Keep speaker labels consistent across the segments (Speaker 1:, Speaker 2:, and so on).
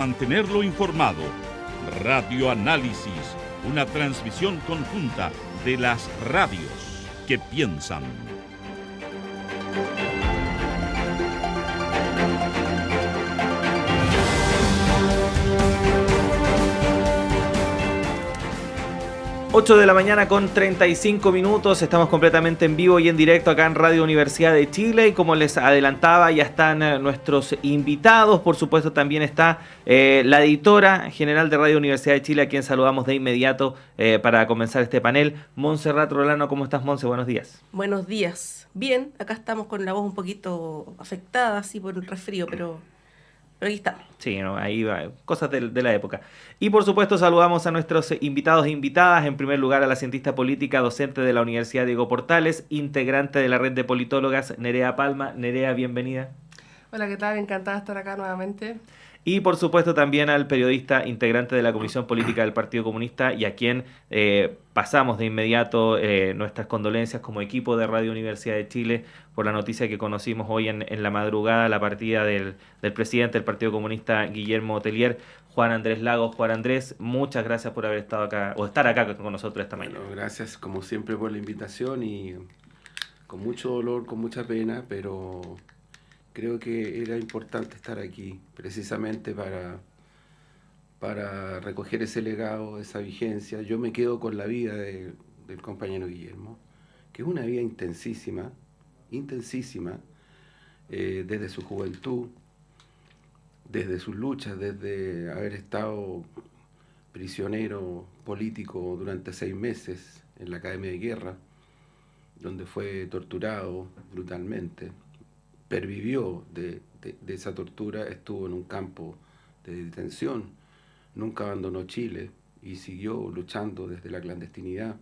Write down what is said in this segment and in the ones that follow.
Speaker 1: Mantenerlo informado. Radio Análisis, una transmisión conjunta de las radios que piensan.
Speaker 2: Ocho de la mañana con 35 minutos, estamos completamente en vivo y en directo acá en Radio Universidad de Chile y como les adelantaba ya están nuestros invitados, por supuesto también está la editora general de Radio Universidad de Chile a quien saludamos de inmediato para comenzar este panel. Montserrat Rolano, ¿cómo estás, Monse? Buenos días.
Speaker 3: Buenos días. Bien, acá estamos con la voz un poquito afectada así por el resfrío, pero aquí estamos.
Speaker 2: Sí, ¿no? Ahí va, cosas de la época. Y por supuesto saludamos a nuestros invitados e invitadas. En primer lugar a la cientista política, docente de la Universidad Diego Portales, integrante de la red de politólogas, Nerea Palma. Nerea, bienvenida.
Speaker 4: Hola, ¿qué tal? Encantada de estar acá nuevamente.
Speaker 2: Y por supuesto también al periodista integrante de la Comisión Política del Partido Comunista y a quien pasamos de inmediato nuestras condolencias como equipo de Radio Universidad de Chile por la noticia que conocimos hoy en la madrugada, la partida del presidente del Partido Comunista, Guillermo Tellier, Juan Andrés Lagos. Juan Andrés, muchas gracias por haber estado acá, o estar acá con nosotros esta mañana.
Speaker 5: Bueno, gracias como siempre por la invitación y con mucho dolor, con mucha pena, pero creo que era importante estar aquí precisamente para recoger ese legado, esa vigencia. Yo me quedo con la vida del compañero Guillermo, que es una vida intensísima, desde su juventud, desde sus luchas, desde haber estado prisionero político durante 6 meses en la Academia de Guerra, donde fue torturado brutalmente. Pervivió de esa tortura, estuvo en un campo de detención, nunca abandonó Chile y siguió luchando desde la clandestinidad.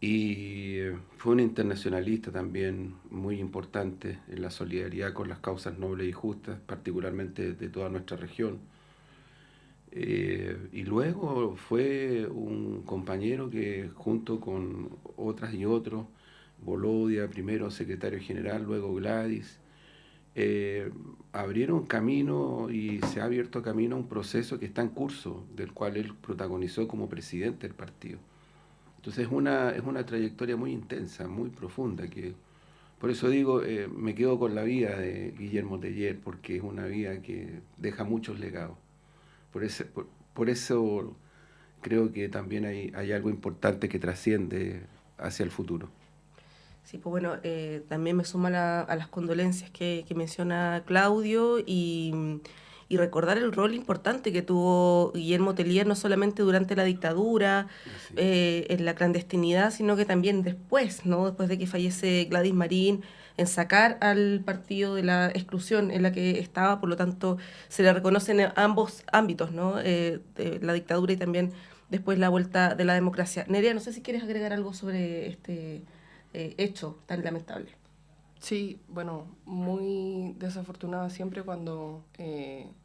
Speaker 5: Y fue un internacionalista también muy importante en la solidaridad con las causas nobles y justas, particularmente de toda nuestra región. Y luego fue un compañero que junto con otras y otros, Bolodia, primero secretario general, luego Gladys, abrieron camino y se ha abierto camino a un proceso que está en curso, del cual él protagonizó como presidente del partido. Entonces es una trayectoria muy intensa, muy profunda, que por eso digo, me quedo con la vida de Guillermo Tellier, porque es una vida que deja muchos legados. Por eso creo que también hay algo importante que trasciende hacia el futuro.
Speaker 3: Sí, pues bueno, también me sumo a las condolencias que menciona Claudio y recordar el rol importante que tuvo Guillermo Tellier, no solamente durante la dictadura, en la clandestinidad, sino que también después, ¿no? Después de que fallece Gladys Marín, en sacar al partido de la exclusión en la que estaba, por lo tanto se le reconocen en ambos ámbitos, ¿no? De la dictadura y también después la vuelta de la democracia. Nerea, no sé si quieres agregar algo sobre este hecho tan lamentable.
Speaker 4: Sí, bueno, muy desafortunada siempre cuando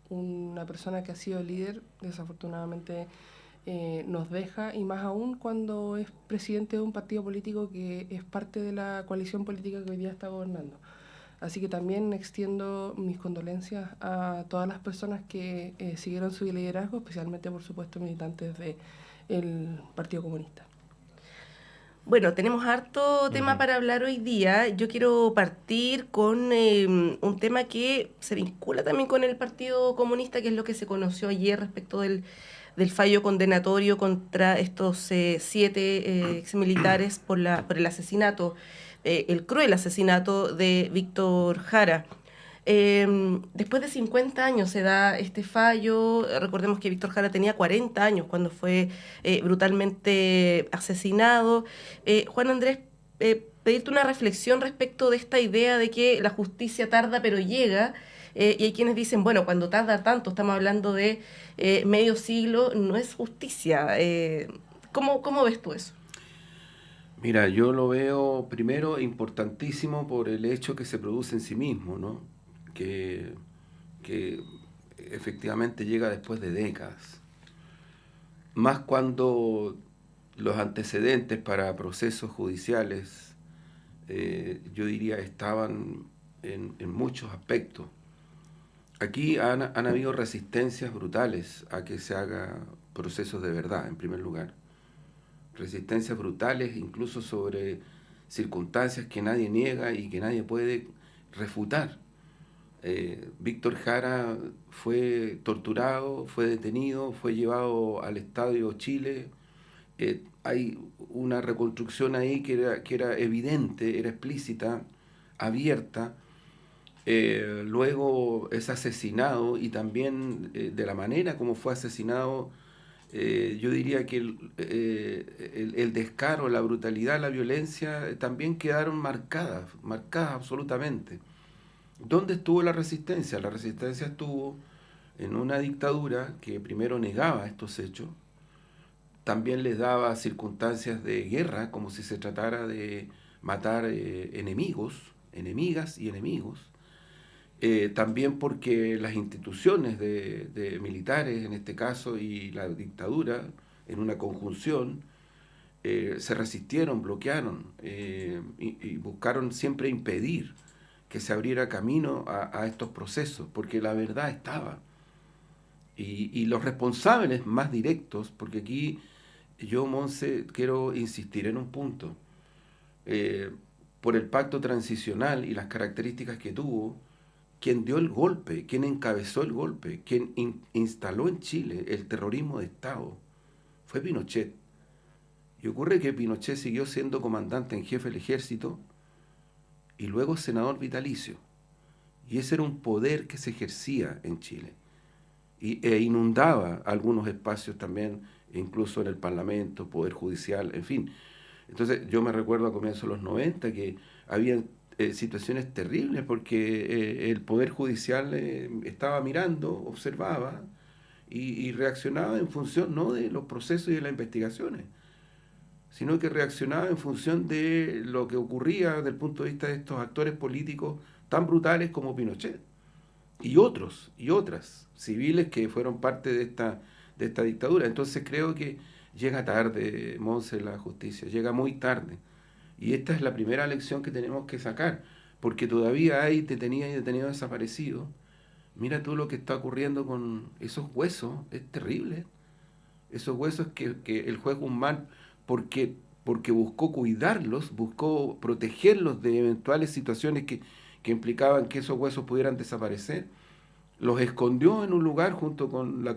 Speaker 4: una persona que ha sido líder desafortunadamente nos deja, y más aún cuando es presidente de un partido político que es parte de la coalición política que hoy día está gobernando. Así que también extiendo mis condolencias a todas las personas que siguieron su liderazgo, especialmente, por supuesto, militantes del Partido Comunista.
Speaker 3: Bueno, tenemos harto tema para hablar hoy día. Yo quiero partir con un tema que se vincula también con el Partido Comunista, que es lo que se conoció ayer respecto del fallo condenatorio contra estos 7 exmilitares por el asesinato, el cruel asesinato de Víctor Jara. Después de 50 años se da este fallo. Recordemos que Víctor Jara tenía 40 años cuando fue brutalmente asesinado. Juan Andrés, pedirte una reflexión respecto de esta idea de que la justicia tarda pero llega, y hay quienes dicen, bueno, cuando tarda tanto, estamos hablando de medio siglo, no es justicia. ¿Cómo ves tú eso?
Speaker 5: Mira, yo lo veo primero importantísimo por el hecho que se produce en sí mismo, ¿no? Que efectivamente llega después de décadas. Más cuando los antecedentes para procesos judiciales, yo diría, estaban en muchos aspectos Aquí han habido resistencias brutales a que se haga procesos de verdad, en primer lugar. Resistencias brutales incluso sobre circunstancias que nadie niega y que nadie puede refutar. Víctor Jara fue torturado, fue detenido, fue llevado al Estadio Chile. Hay una reconstrucción ahí que era evidente, era explícita, abierta. Luego es asesinado y también de la manera como fue asesinado, yo diría que el descaro, la brutalidad, la violencia también quedaron marcadas absolutamente. ¿Dónde estuvo la resistencia? La resistencia estuvo en una dictadura que primero negaba estos hechos, también les daba circunstancias de guerra, como si se tratara de matar enemigos, enemigas y enemigos. También porque las instituciones de militares, en este caso, y la dictadura, en una conjunción, se resistieron, bloquearon y buscaron siempre impedir que se abriera camino a estos procesos, porque la verdad estaba. Y los responsables más directos, porque aquí yo, Monse, quiero insistir en un punto, por el pacto transicional y las características que tuvo, quien dio el golpe, quien encabezó el golpe, quien instaló en Chile el terrorismo de Estado, fue Pinochet. Y ocurre que Pinochet siguió siendo comandante en jefe del ejército y luego senador vitalicio. Y ese era un poder que se ejercía en Chile. E inundaba algunos espacios también, incluso en el Parlamento, Poder Judicial, en fin. Entonces yo me recuerdo a comienzos de los 90 que había situaciones terribles porque el Poder Judicial estaba mirando, observaba y reaccionaba en función no de los procesos y de las investigaciones, sino que reaccionaba en función de lo que ocurría desde el punto de vista de estos actores políticos tan brutales como Pinochet y otros y otras civiles que fueron parte de esta dictadura. Entonces creo que llega tarde, Monse, la justicia, llega muy tarde. Y esta es la primera lección que tenemos que sacar, porque todavía hay detenidas y detenidos desaparecidos. Mira tú lo que está ocurriendo con esos huesos, es terrible. Esos huesos que el juez Guzmán, porque buscó cuidarlos, buscó protegerlos de eventuales situaciones que implicaban que esos huesos pudieran desaparecer, los escondió en un lugar junto con la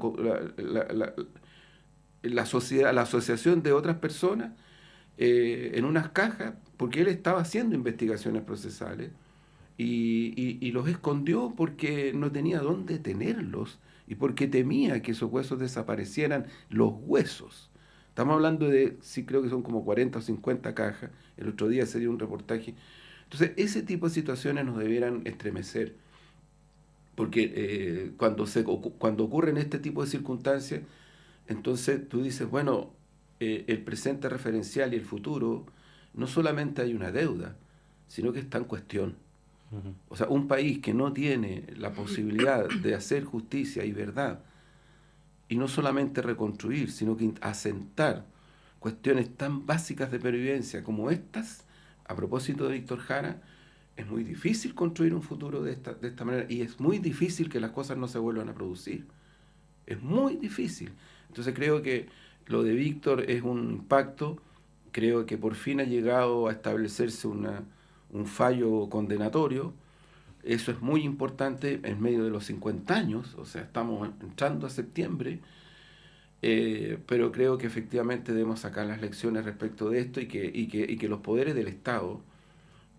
Speaker 5: sociedad, la asociación de otras personas, en unas cajas, porque él estaba haciendo investigaciones procesales y los escondió porque no tenía dónde tenerlos y porque temía que esos huesos desaparecieran, los huesos. Estamos hablando de, sí, creo que son como 40 o 50 cajas. El otro día se dio un reportaje. Entonces, ese tipo de situaciones nos debieran estremecer, porque cuando ocurren este tipo de circunstancias, entonces tú dices, bueno, el presente referencial y el futuro, no solamente hay una deuda, sino que está en cuestión. O sea, un país que no tiene la posibilidad de hacer justicia y verdad, y no solamente reconstruir, sino que asentar cuestiones tan básicas de pervivencia como estas, a propósito de Víctor Jara, es muy difícil construir un futuro de esta manera, y es muy difícil que las cosas no se vuelvan a producir. Es muy difícil. Entonces creo que lo de Víctor es un impacto, creo que por fin ha llegado a establecerse un fallo condenatorio. Eso es muy importante en medio de los 50 años, o sea, estamos entrando a septiembre, pero creo que efectivamente debemos sacar las lecciones respecto de esto y que los poderes del Estado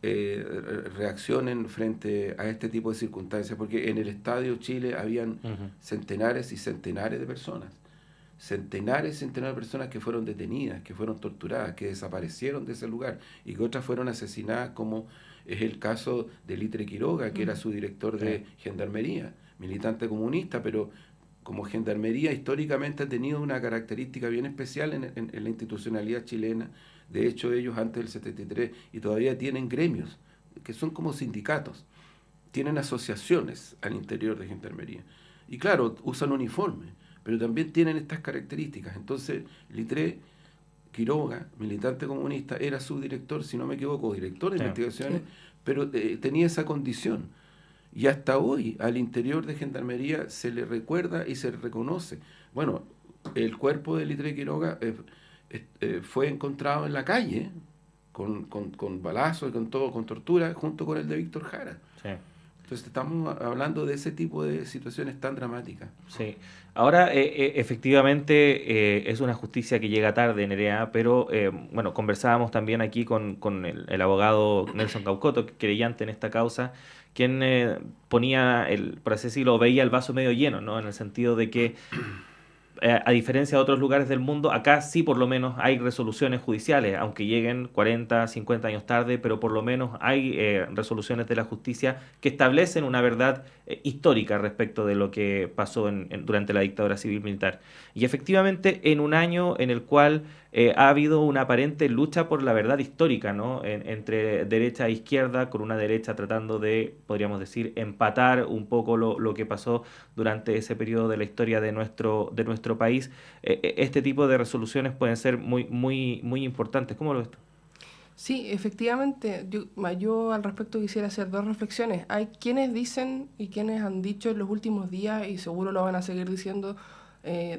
Speaker 5: reaccionen frente a este tipo de circunstancias, porque en el Estadio Chile habían centenares y centenares de personas. Centenares y centenares de personas que fueron detenidas, que fueron torturadas, que desaparecieron de ese lugar y que otras fueron asesinadas, como es el caso de Litre Quiroga, que era su director de Gendarmería, militante comunista, pero como Gendarmería históricamente ha tenido una característica bien especial en la institucionalidad chilena. De hecho, ellos antes del 73 y todavía tienen gremios, que son como sindicatos, tienen asociaciones al interior de Gendarmería. Y claro, usan uniforme, pero también tienen estas características. Entonces, Litre Quiroga, militante comunista, era subdirector, si no me equivoco, director de investigaciones, pero tenía esa condición. Y hasta hoy al interior de Gendarmería se le recuerda y se le reconoce. Bueno, el cuerpo de Litre Quiroga fue encontrado en la calle con balazos y con todo, con tortura, junto con el de Víctor Jara.
Speaker 2: Sí.
Speaker 5: Entonces estamos hablando de ese tipo de situaciones tan dramáticas.
Speaker 2: Sí. Ahora, efectivamente, es una justicia que llega tarde, Nerea, pero bueno, conversábamos también aquí con el abogado Nelson Caucoto, querellante en esta causa, quien ponía, por así decirlo, veía el vaso medio lleno, ¿no? En el sentido de que a diferencia de otros lugares del mundo, acá sí por lo menos hay resoluciones judiciales, aunque lleguen 40, 50 años tarde, pero por lo menos hay resoluciones de la justicia que establecen una verdad histórica respecto de lo que pasó durante la dictadura civil-militar. Y efectivamente, en un año en el cual ha habido una aparente lucha por la verdad histórica, ¿no? Entre derecha e izquierda, con una derecha tratando de, podríamos decir, empatar un poco lo que pasó durante ese periodo de la historia de nuestro país. Este tipo de resoluciones pueden ser muy, muy, muy importantes. ¿Cómo lo ves tú?
Speaker 4: Sí, efectivamente, yo al respecto quisiera hacer dos reflexiones. Hay quienes dicen y quienes han dicho en los últimos días, y seguro lo van a seguir diciendo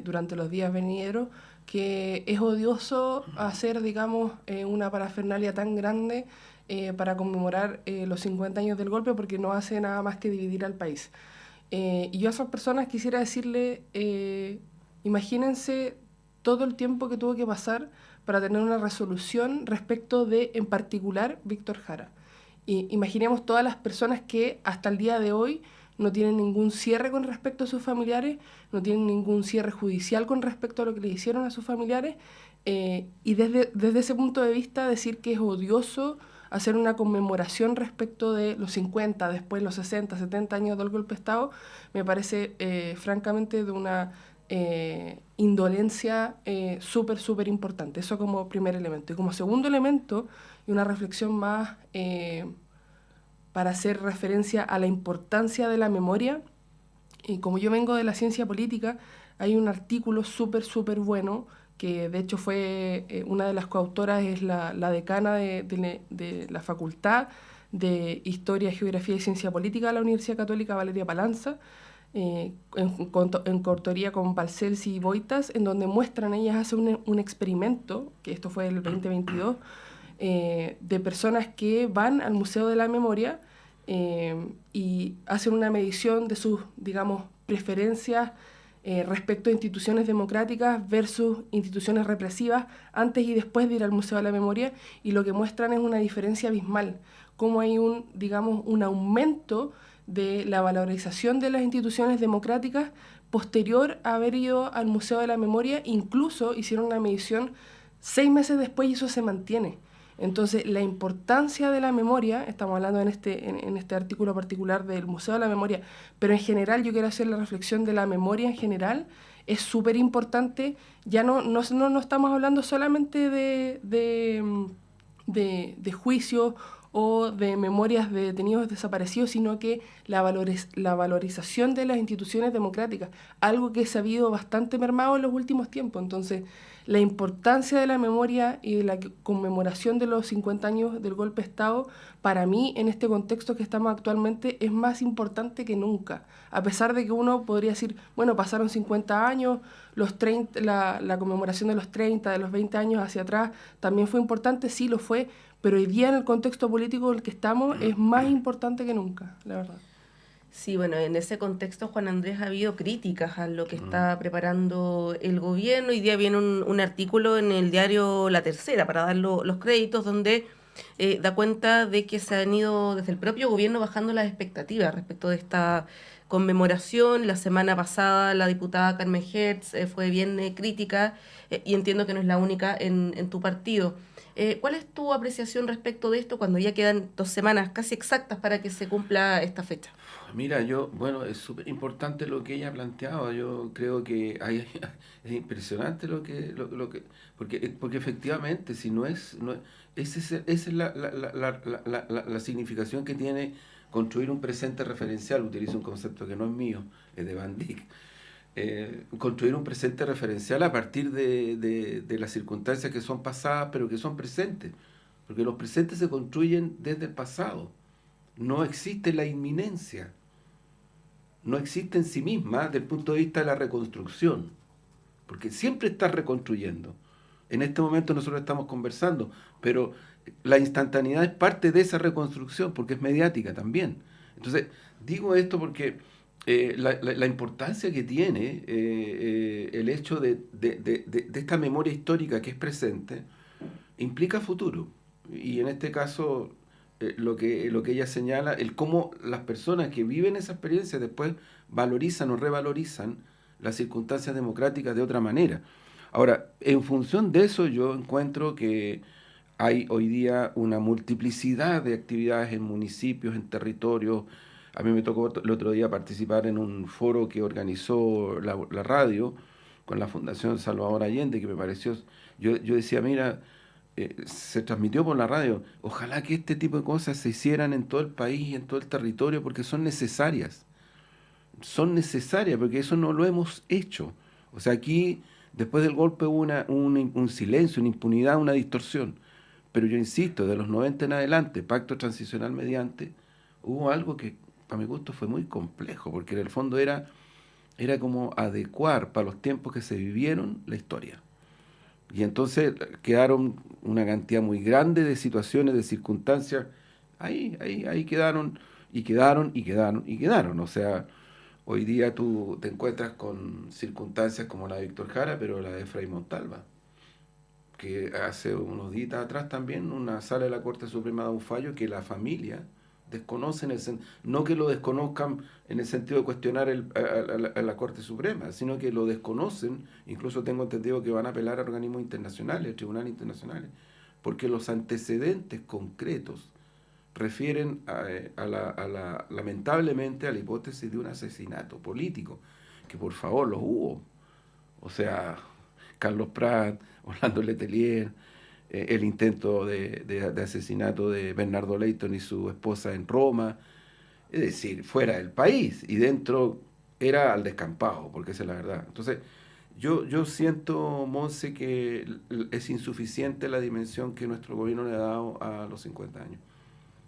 Speaker 4: durante los días venideros, que es odioso hacer, digamos, una parafernalia tan grande para conmemorar los 50 años del golpe, porque no hace nada más que dividir al país. Y yo a esas personas quisiera decirle, imagínense todo el tiempo que tuvo que pasar para tener una resolución respecto de, en particular, Víctor Jara. Y imaginemos todas las personas que hasta el día de hoy no tienen ningún cierre con respecto a sus familiares, no tienen ningún cierre judicial con respecto a lo que le hicieron a sus familiares, y desde ese punto de vista decir que es odioso hacer una conmemoración respecto de los 50, después los 60, 70 años del golpe de Estado, me parece francamente de una indolencia súper, súper importante. Eso como primer elemento. Y como segundo elemento, y una reflexión más para hacer referencia a la importancia de la memoria, y como yo vengo de la ciencia política, hay un artículo súper, súper bueno, que de hecho fue una de las coautoras, es la decana de la Facultad de Historia, Geografía y Ciencia Política de la Universidad Católica, Valeria Palanza, en coautoría con Balcells y Boitas, en donde muestran, ellas hacen un experimento, que esto fue el 2022, de personas que van al Museo de la Memoria y hacen una medición de sus, digamos, preferencias respecto a instituciones democráticas versus instituciones represivas antes y después de ir al Museo de la Memoria, y lo que muestran es una diferencia abismal, cómo hay un aumento de la valorización de las instituciones democráticas posterior a haber ido al Museo de la Memoria. Incluso hicieron una medición 6 meses después y eso se mantiene. Entonces, la importancia de la memoria, estamos hablando en este artículo particular del Museo de la Memoria, pero en general yo quiero hacer la reflexión de la memoria en general, es súper importante. Ya no estamos hablando solamente de juicios o de memorias de detenidos desaparecidos, sino que la valorización de las instituciones democráticas, algo que se ha habido bastante mermado en los últimos tiempos. Entonces, la importancia de la memoria y de la conmemoración de los 50 años del golpe de Estado, para mí, en este contexto que estamos actualmente, es más importante que nunca. A pesar de que uno podría decir, bueno, pasaron 50 años, los 30, la conmemoración de los 30, de los 20 años hacia atrás, también fue importante, sí lo fue, pero hoy día en el contexto político en el que estamos es más importante que nunca, la verdad.
Speaker 3: Sí, bueno, en ese contexto, Juan Andrés, ha habido críticas a lo que está preparando el gobierno. Hoy día viene un artículo en el diario La Tercera, para dar los créditos, donde da cuenta de que se han ido desde el propio gobierno bajando las expectativas respecto de esta conmemoración. La semana pasada la diputada Carmen Hertz fue bien crítica, y entiendo que no es la única en tu partido. ¿Cuál es tu apreciación respecto de esto cuando ya quedan 2 semanas casi exactas para que se cumpla esta fecha?
Speaker 5: Mira, es súper importante lo que ella planteaba. Yo creo que es impresionante porque efectivamente, si esa es la significación que tiene construir un presente referencial. Utilizo un concepto que no es mío, es de Van Dyck. Construir un presente referencial a partir de las circunstancias que son pasadas, pero que son presentes, porque los presentes se construyen desde el pasado. No existe la inminencia. no existe en sí misma desde el punto de vista de la reconstrucción, porque siempre está reconstruyendo. En este momento nosotros estamos conversando, pero la instantaneidad es parte de esa reconstrucción, porque es mediática también. Entonces, digo esto porque la importancia que tiene el hecho de esta memoria histórica que es presente, implica futuro. Y en este caso, lo que ella señala, el cómo las personas que viven esa experiencia después valorizan o revalorizan las circunstancias democráticas de otra manera. Ahora, en función de eso, yo encuentro que hay hoy día una multiplicidad de actividades en municipios, en territorios. A mí me tocó el otro día participar en un foro que organizó la radio con la Fundación Salvador Allende, que me pareció, yo decía, mira, se transmitió por la radio, ojalá que este tipo de cosas se hicieran en todo el país y en todo el territorio, porque son necesarias porque eso no lo hemos hecho. O sea, aquí después del golpe hubo un silencio, una impunidad, una distorsión. Pero yo insisto, de los 90 en adelante, pacto transicional mediante, hubo algo que para mi gusto fue muy complejo, porque en el fondo era como adecuar para los tiempos que se vivieron la historia. Y entonces quedaron una cantidad muy grande de situaciones, de circunstancias, ahí quedaron, y quedaron. O sea, hoy día tú te encuentras con circunstancias como la de Víctor Jara, pero la de Efraín Montalva, que hace unos días atrás también una sala de la Corte Suprema da un fallo que la familia desconoce, no que lo desconozcan en el sentido de cuestionar a la Corte Suprema, sino que lo desconocen, incluso tengo entendido que van a apelar a organismos internacionales, tribunales internacionales, porque los antecedentes concretos refieren lamentablemente a la hipótesis de un asesinato político, que por favor los hubo. O sea, Carlos Prat, Orlando Letelier, el intento de asesinato de Bernardo Leighton y su esposa en Roma, es decir, fuera del país, y dentro era al descampado, porque esa es la verdad. Entonces, yo siento, Monse, que es insuficiente la dimensión que nuestro gobierno le ha dado a los 50 años.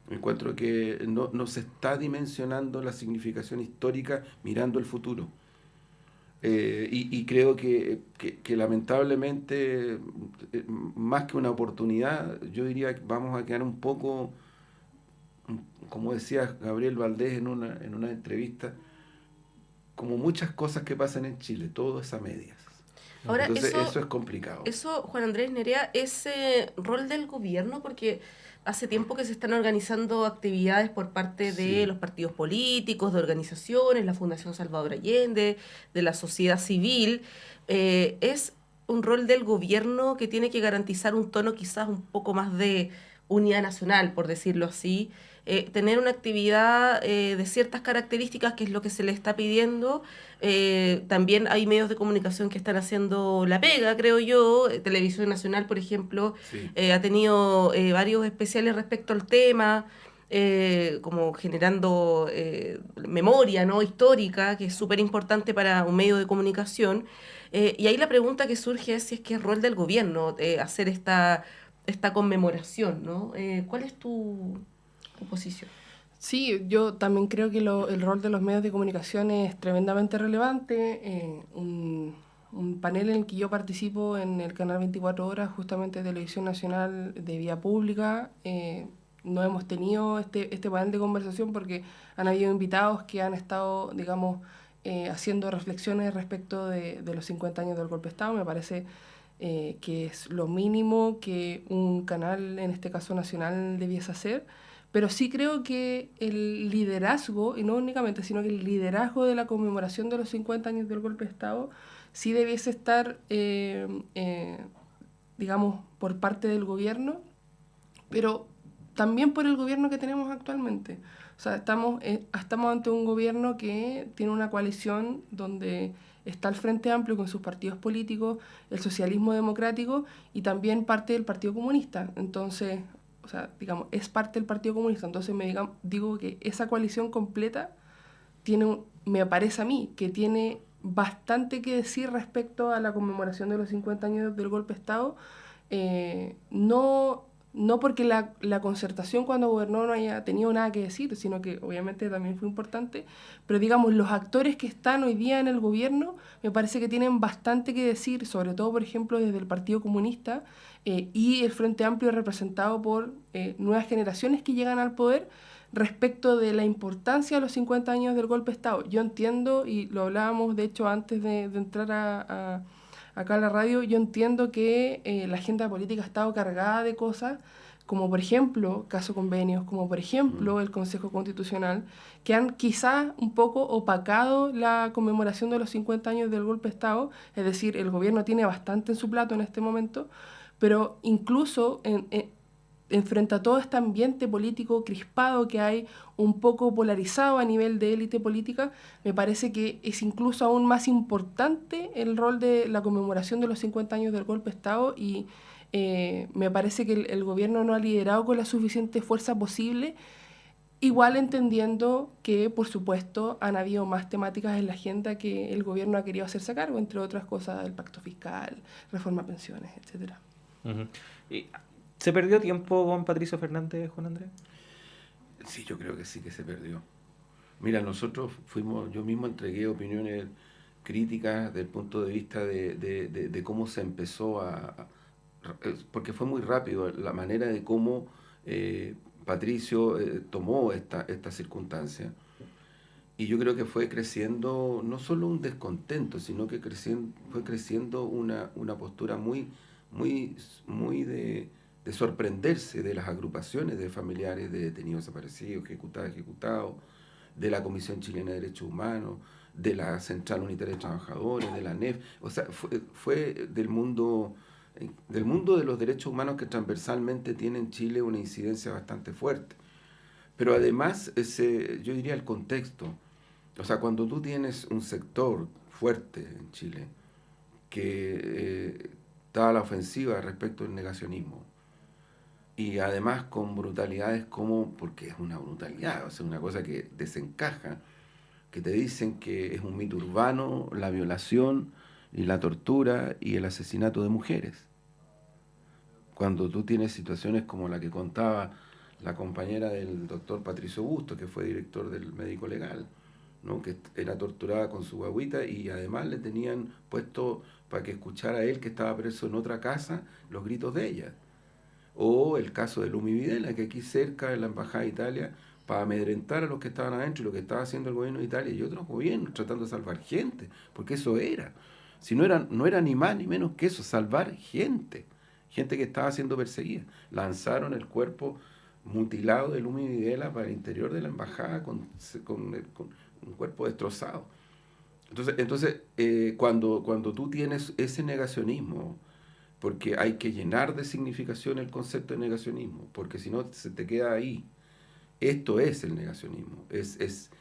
Speaker 5: Encuentro que no se está dimensionando la significación histórica mirando el futuro. Y creo que lamentablemente, más que una oportunidad, yo diría que vamos a quedar un poco, como decía Gabriel Valdés en una entrevista, como muchas cosas que pasan en Chile, todo es a medias.
Speaker 3: Ahora,
Speaker 5: Entonces eso es complicado.
Speaker 3: Eso, Juan Andrés Nerea, ese rol del gobierno, porque hace tiempo que se están organizando actividades por parte de los partidos políticos, de organizaciones, la Fundación Salvador Allende, de la sociedad civil. Es un rol del gobierno que tiene que garantizar un tono quizás un poco más de unidad nacional, por decirlo así, tener una actividad de ciertas características, que es lo que se le está pidiendo. También hay medios de comunicación que están haciendo la pega, creo yo. Televisión Nacional, por ejemplo, ha tenido varios especiales respecto al tema, como generando memoria, ¿no?, histórica, que es súper importante para un medio de comunicación. Y ahí la pregunta que surge es si es que es rol del gobierno hacer esta conmemoración, ¿no? ¿Cuál es tu posición?
Speaker 4: Sí, yo también creo que el rol de los medios de comunicación es tremendamente relevante. Un panel en el que yo participo en el canal 24 Horas, justamente Televisión Nacional de Vía Pública, no hemos tenido este panel de conversación porque han habido invitados que han estado, digamos, haciendo reflexiones respecto de los 50 años del golpe de Estado. Me parece que es lo mínimo que un canal, en este caso nacional, debiese hacer. Pero sí creo que el liderazgo, y no únicamente, sino que el liderazgo de la conmemoración de los 50 años del golpe de Estado sí debiese estar, digamos, por parte del gobierno, pero también por el gobierno que tenemos actualmente. O sea, estamos ante un gobierno que tiene una coalición donde está el Frente Amplio con sus partidos políticos, el socialismo democrático y también parte del Partido Comunista. Entonces, o sea, digamos, es parte del Partido Comunista. Entonces digo que esa coalición completa me parece a mí, que tiene bastante que decir respecto a la conmemoración de los 50 años del golpe de Estado. No no porque la Concertación cuando gobernó no haya tenido nada que decir, sino que obviamente también fue importante, pero digamos, los actores que están hoy día en el gobierno me parece que tienen bastante que decir, sobre todo, por ejemplo, desde el Partido Comunista y el Frente Amplio representado por nuevas generaciones que llegan al poder respecto de la importancia de los 50 años del golpe de Estado. Yo entiendo, y lo hablábamos de hecho antes de entrar acá a la radio, yo entiendo que la agenda política ha estado cargada de cosas, como por ejemplo caso convenios, como por ejemplo el Consejo Constitucional, que han quizás un poco opacado la conmemoración de los 50 años del golpe de Estado, es decir, el gobierno tiene bastante en su plato en este momento, pero incluso frente a todo este ambiente político crispado que hay, un poco polarizado a nivel de élite política, me parece que es incluso aún más importante el rol de la conmemoración de los 50 años del golpe de Estado y me parece que el gobierno no ha liderado con la suficiente fuerza posible, igual entendiendo que, por supuesto, han habido más temáticas en la agenda que el gobierno ha querido hacerse cargo, entre otras cosas, el pacto fiscal, reforma a pensiones, etcétera.
Speaker 2: Uh-huh. ¿Se perdió tiempo con Patricio Fernández, Juan Andrés?
Speaker 5: Sí, yo creo que sí que se perdió. Mira, nosotros yo mismo entregué opiniones críticas desde el punto de vista de cómo se empezó porque fue muy rápido la manera de cómo Patricio tomó esta circunstancia. Y yo creo que fue creciendo no solo un descontento, sino que fue creciendo una postura muy de sorprenderse de las agrupaciones de familiares de detenidos desaparecidos, ejecutados, de la Comisión Chilena de Derechos Humanos, de la Central Unitaria de Trabajadores, de la NEF. O sea, fue del mundo de los derechos humanos que transversalmente tiene en Chile una incidencia bastante fuerte. Pero además, yo diría el contexto. O sea, cuando tú tienes un sector fuerte en Chile que está a la ofensiva respecto del negacionismo, y además con brutalidades porque es una brutalidad, o sea, una cosa que desencaja, que te dicen que es un mito urbano, la violación y la tortura y el asesinato de mujeres. Cuando tú tienes situaciones como la que contaba la compañera del doctor Patricio Busto, que fue director del Médico Legal, ¿no? Que era torturada con su guagüita y además le tenían puesto para que escuchara a él, que estaba preso en otra casa, los gritos de ella. O el caso de Lumi Videla, que aquí cerca de la Embajada de Italia, para amedrentar a los que estaban adentro, y lo que estaba haciendo el gobierno de Italia y otros gobiernos, tratando de salvar gente, porque eso era. Si no era ni más ni menos que eso, salvar gente que estaba siendo perseguida. Lanzaron el cuerpo mutilado de Lumi Videla para el interior de la embajada con un cuerpo destrozado. Entonces cuando tú tienes ese negacionismo, porque hay que llenar de significación el concepto de negacionismo, porque si no se te queda ahí. Esto es el negacionismo, es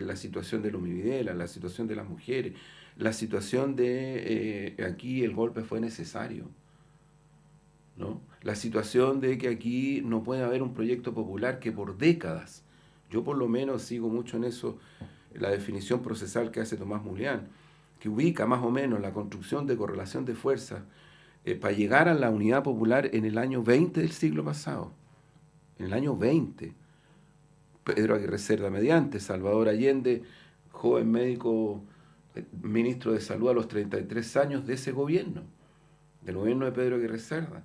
Speaker 5: la situación de Lumi Videla, la situación de las mujeres, la situación de aquí el golpe fue necesario, ¿no? La situación de que aquí no puede haber un proyecto popular que por décadas, yo por lo menos sigo mucho en eso, la definición procesal que hace Tomás Mulián, que ubica más o menos la construcción de correlación de fuerzas para llegar a la unidad popular en el año 20 del siglo pasado. En el año 20, Pedro Aguirre Cerda mediante, Salvador Allende, joven médico, ministro de Salud a los 33 años de ese gobierno, del gobierno de Pedro Aguirre Cerda.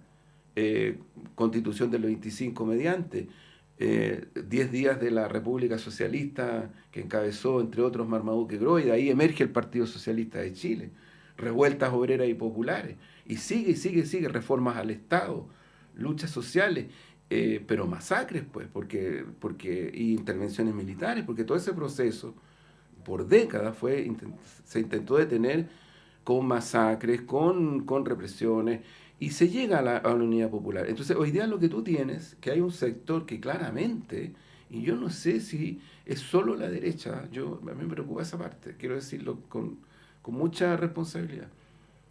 Speaker 5: Constitución del 25 mediante, 10 días de la República Socialista que encabezó, entre otros, Marmaduke Groy, de ahí emerge el Partido Socialista de Chile, revueltas obreras y populares, y sigue, reformas al Estado, luchas sociales, pero masacres, pues, y intervenciones militares, porque todo ese proceso, por décadas, se intentó detener con masacres, con represiones, y se llega a la unidad popular. Entonces, hoy día lo que tú tienes, que hay un sector que claramente, y yo no sé si es solo la derecha, a mí me preocupa esa parte, quiero decirlo con mucha responsabilidad.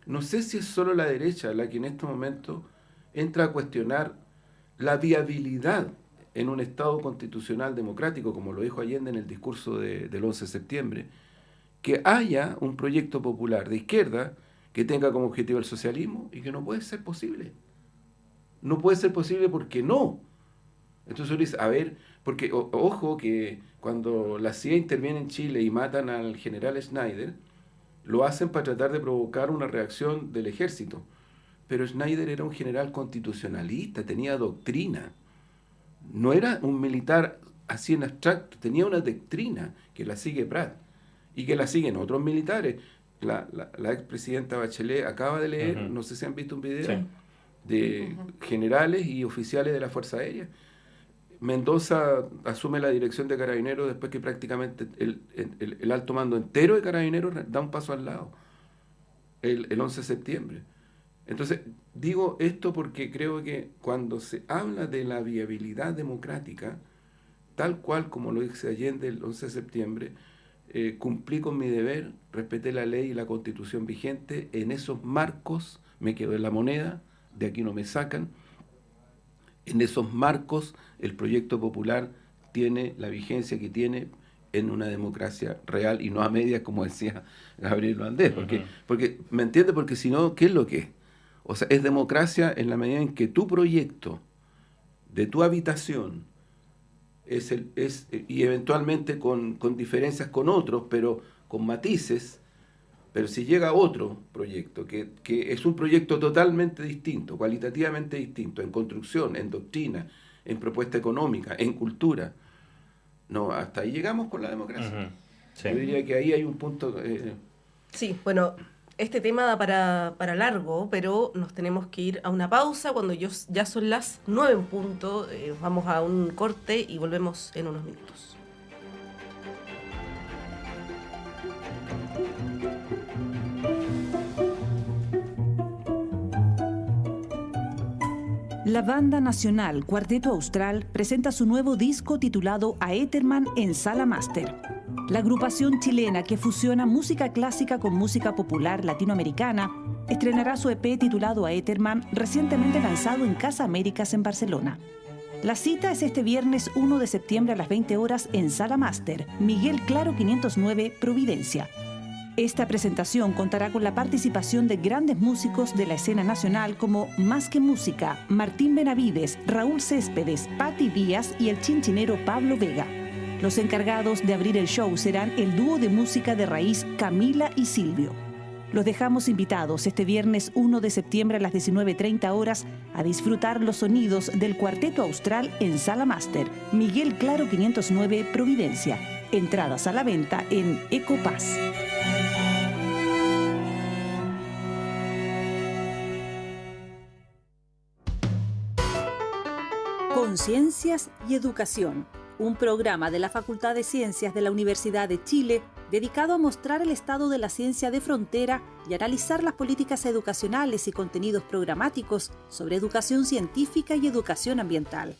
Speaker 5: No sé si es solo la derecha la que en este momento entra a cuestionar la viabilidad en un Estado constitucional democrático, como lo dijo Allende en el discurso del 11 de septiembre, que haya un proyecto popular de izquierda que tenga como objetivo el socialismo y que no puede ser posible. no puede ser posible porque no. Entonces uno dice, a ver, porque ojo que cuando la CIA interviene en Chile y matan al general Schneider, lo hacen para tratar de provocar una reacción del ejército. Pero Schneider era un general constitucionalista, tenía doctrina. No era un militar así en abstracto, tenía una doctrina que la sigue Prat y que la siguen otros militares. La expresidenta Bachelet acaba de leer, no sé si han visto un video, de generales y oficiales de la Fuerza Aérea. Mendoza asume la dirección de Carabineros después que prácticamente el alto mando entero de Carabineros da un paso al lado, el 11 de septiembre. Entonces, digo esto porque creo que cuando se habla de la viabilidad democrática, tal cual como lo dice Allende el 11 de septiembre, cumplí con mi deber, respeté la ley y la Constitución vigente, en esos marcos me quedo en la moneda, de aquí no me sacan. En esos marcos el proyecto popular tiene la vigencia que tiene en una democracia real y no a medias, como decía Gabriel Valdés. Porque ¿me entiende? Porque si no, ¿qué es lo que es? O sea, es democracia en la medida en que tu proyecto de tu habitación y eventualmente con diferencias con otros, pero con matices. Pero si llega otro proyecto, que es un proyecto totalmente distinto, cualitativamente distinto, en construcción, en doctrina, en propuesta económica, en cultura, no, hasta ahí llegamos con la democracia. Sí. Yo diría que ahí hay un punto...
Speaker 3: Sí, bueno, este tema da para largo, pero nos tenemos que ir a una pausa cuando ya son las 9 en punto. Vamos a un corte y volvemos en unos minutos.
Speaker 6: La banda nacional Cuarteto Austral presenta su nuevo disco titulado Aeterman en Sala Master. La agrupación chilena que fusiona música clásica con música popular latinoamericana estrenará su EP titulado Aeterman, recientemente lanzado en Casa Américas en Barcelona. La cita es este viernes 1 de septiembre a las 20 horas en Sala Master, Miguel Claro 509, Providencia. Esta presentación contará con la participación de grandes músicos de la escena nacional como Más que Música, Martín Benavides, Raúl Céspedes, Patti Díaz y el chinchinero Pablo Vega. Los encargados de abrir el show serán el dúo de música de raíz Camila y Silvio. Los dejamos invitados este viernes 1 de septiembre a las 19:30 horas a disfrutar los sonidos del Cuarteto Austral en Sala Master, Miguel Claro 509, Providencia. Entradas a la venta en Ecopaz. Conciencias y Educación, un programa de la Facultad de Ciencias de la Universidad de Chile dedicado a mostrar el estado de la ciencia de frontera y analizar las políticas educacionales y contenidos programáticos sobre educación científica y educación ambiental,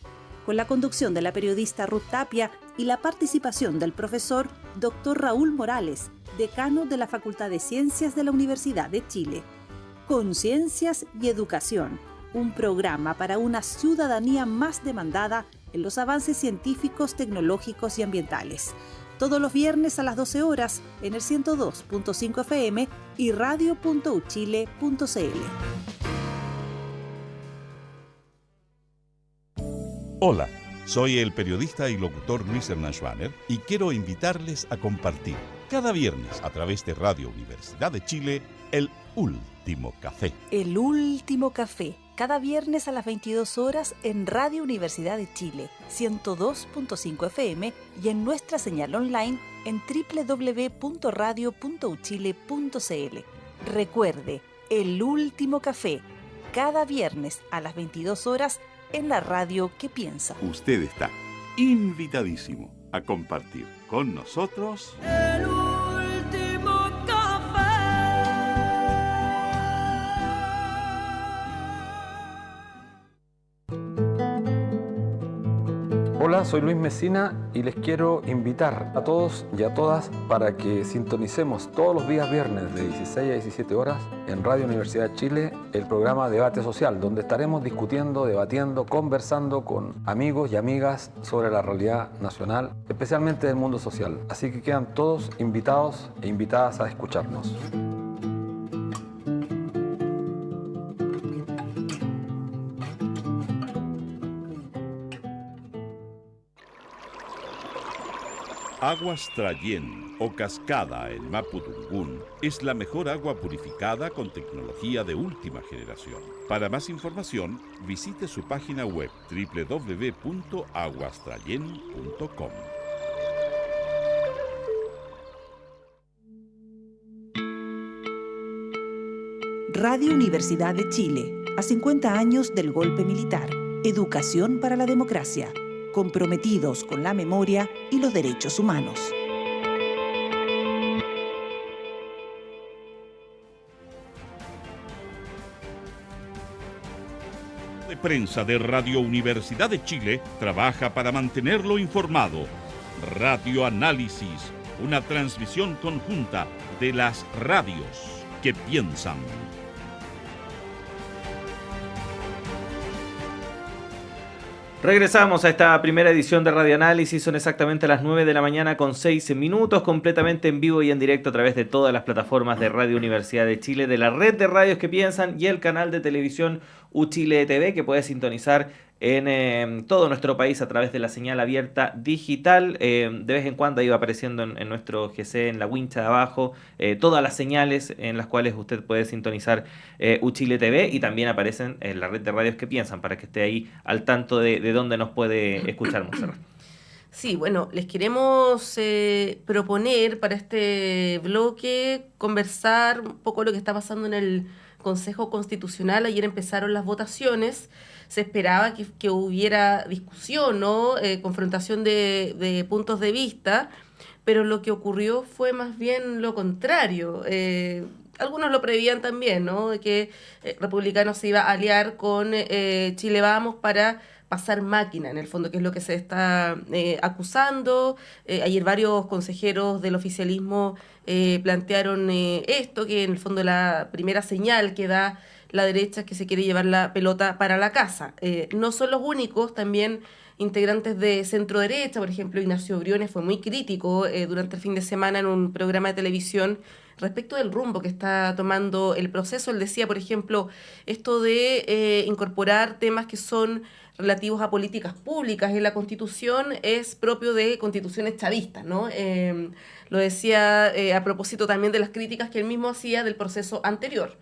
Speaker 6: con la conducción de la periodista Ruth Tapia y la participación del profesor Dr. Raúl Morales, decano de la Facultad de Ciencias de la Universidad de Chile. Conciencias y Educación, un programa para una ciudadanía más demandada en los avances científicos, tecnológicos y ambientales. Todos los viernes a las 12 horas en el 102.5 FM y radio.uchile.cl.
Speaker 1: Hola, soy el periodista y locutor Luis Hernán Schwaner y quiero invitarles a compartir cada viernes a través de Radio Universidad de Chile el Último Café.
Speaker 6: El Último Café, cada viernes a las 22 horas en Radio Universidad de Chile, 102.5 FM y en nuestra señal online en www.radio.uchile.cl. Recuerde, El Último Café, cada viernes a las 22 horas en la radio que piensa.
Speaker 1: Usted está invitadísimo a compartir con nosotros
Speaker 7: El Último Café.
Speaker 8: Hola, soy Luis Mesina y les quiero invitar a todos y a todas para que sintonicemos todos los días viernes de 16 a 17 horas en Radio Universidad de Chile el programa Debate Social, donde estaremos discutiendo, debatiendo, conversando con amigos y amigas sobre la realidad nacional, especialmente del mundo social. Así que quedan todos invitados e invitadas a escucharnos.
Speaker 1: Aguas Trayén o Cascada en Mapudungún es la mejor agua purificada con tecnología de última generación. Para más información, visite su página web www.aguastrayen.com.
Speaker 6: Radio Universidad de Chile, a 50 años del golpe militar. Educación para la democracia. Comprometidos con la memoria y los derechos humanos.
Speaker 1: De prensa de Radio Universidad de Chile trabaja para mantenerlo informado. Radio Análisis, una transmisión conjunta de las radios que piensan.
Speaker 2: Regresamos a esta primera edición de Radio Análisis. Son exactamente las 9 de la mañana con 6 minutos, completamente en vivo y en directo a través de todas las plataformas de Radio Universidad de Chile, de la red de radios que piensan y el canal de televisión UChile TV, que puede sintonizar en todo nuestro país a través de la señal abierta digital. De vez en cuando iba apareciendo en nuestro GC, en la wincha de abajo, todas las señales en las cuales usted puede sintonizar UChile TV, y también aparecen en la red de radios que piensan, para que esté ahí al tanto de dónde nos puede escuchar, Monserrat.
Speaker 3: Sí, bueno, les queremos proponer para este bloque conversar un poco lo que está pasando en el Consejo Constitucional. Ayer empezaron las votaciones. Se esperaba que hubiera discusión, ¿no? Confrontación de puntos de vista, pero lo que ocurrió fue más bien lo contrario. Algunos lo prevían también, ¿no? De que Republicanos se iba a aliar con Chile Vamos para pasar máquina, en el fondo, que es lo que se está acusando. Ayer varios consejeros del oficialismo plantearon esto, que en el fondo la primera señal que da la derecha es que se quiere llevar la pelota para la casa. No son los únicos, también integrantes de centro derecha, por ejemplo, Ignacio Briones fue muy crítico durante el fin de semana en un programa de televisión respecto del rumbo que está tomando el proceso. Él decía, por ejemplo, esto de incorporar temas que son relativos a políticas públicas en la Constitución es propio de constituciones chavistas, ¿no? Lo decía a propósito también de las críticas que él mismo hacía del proceso anterior.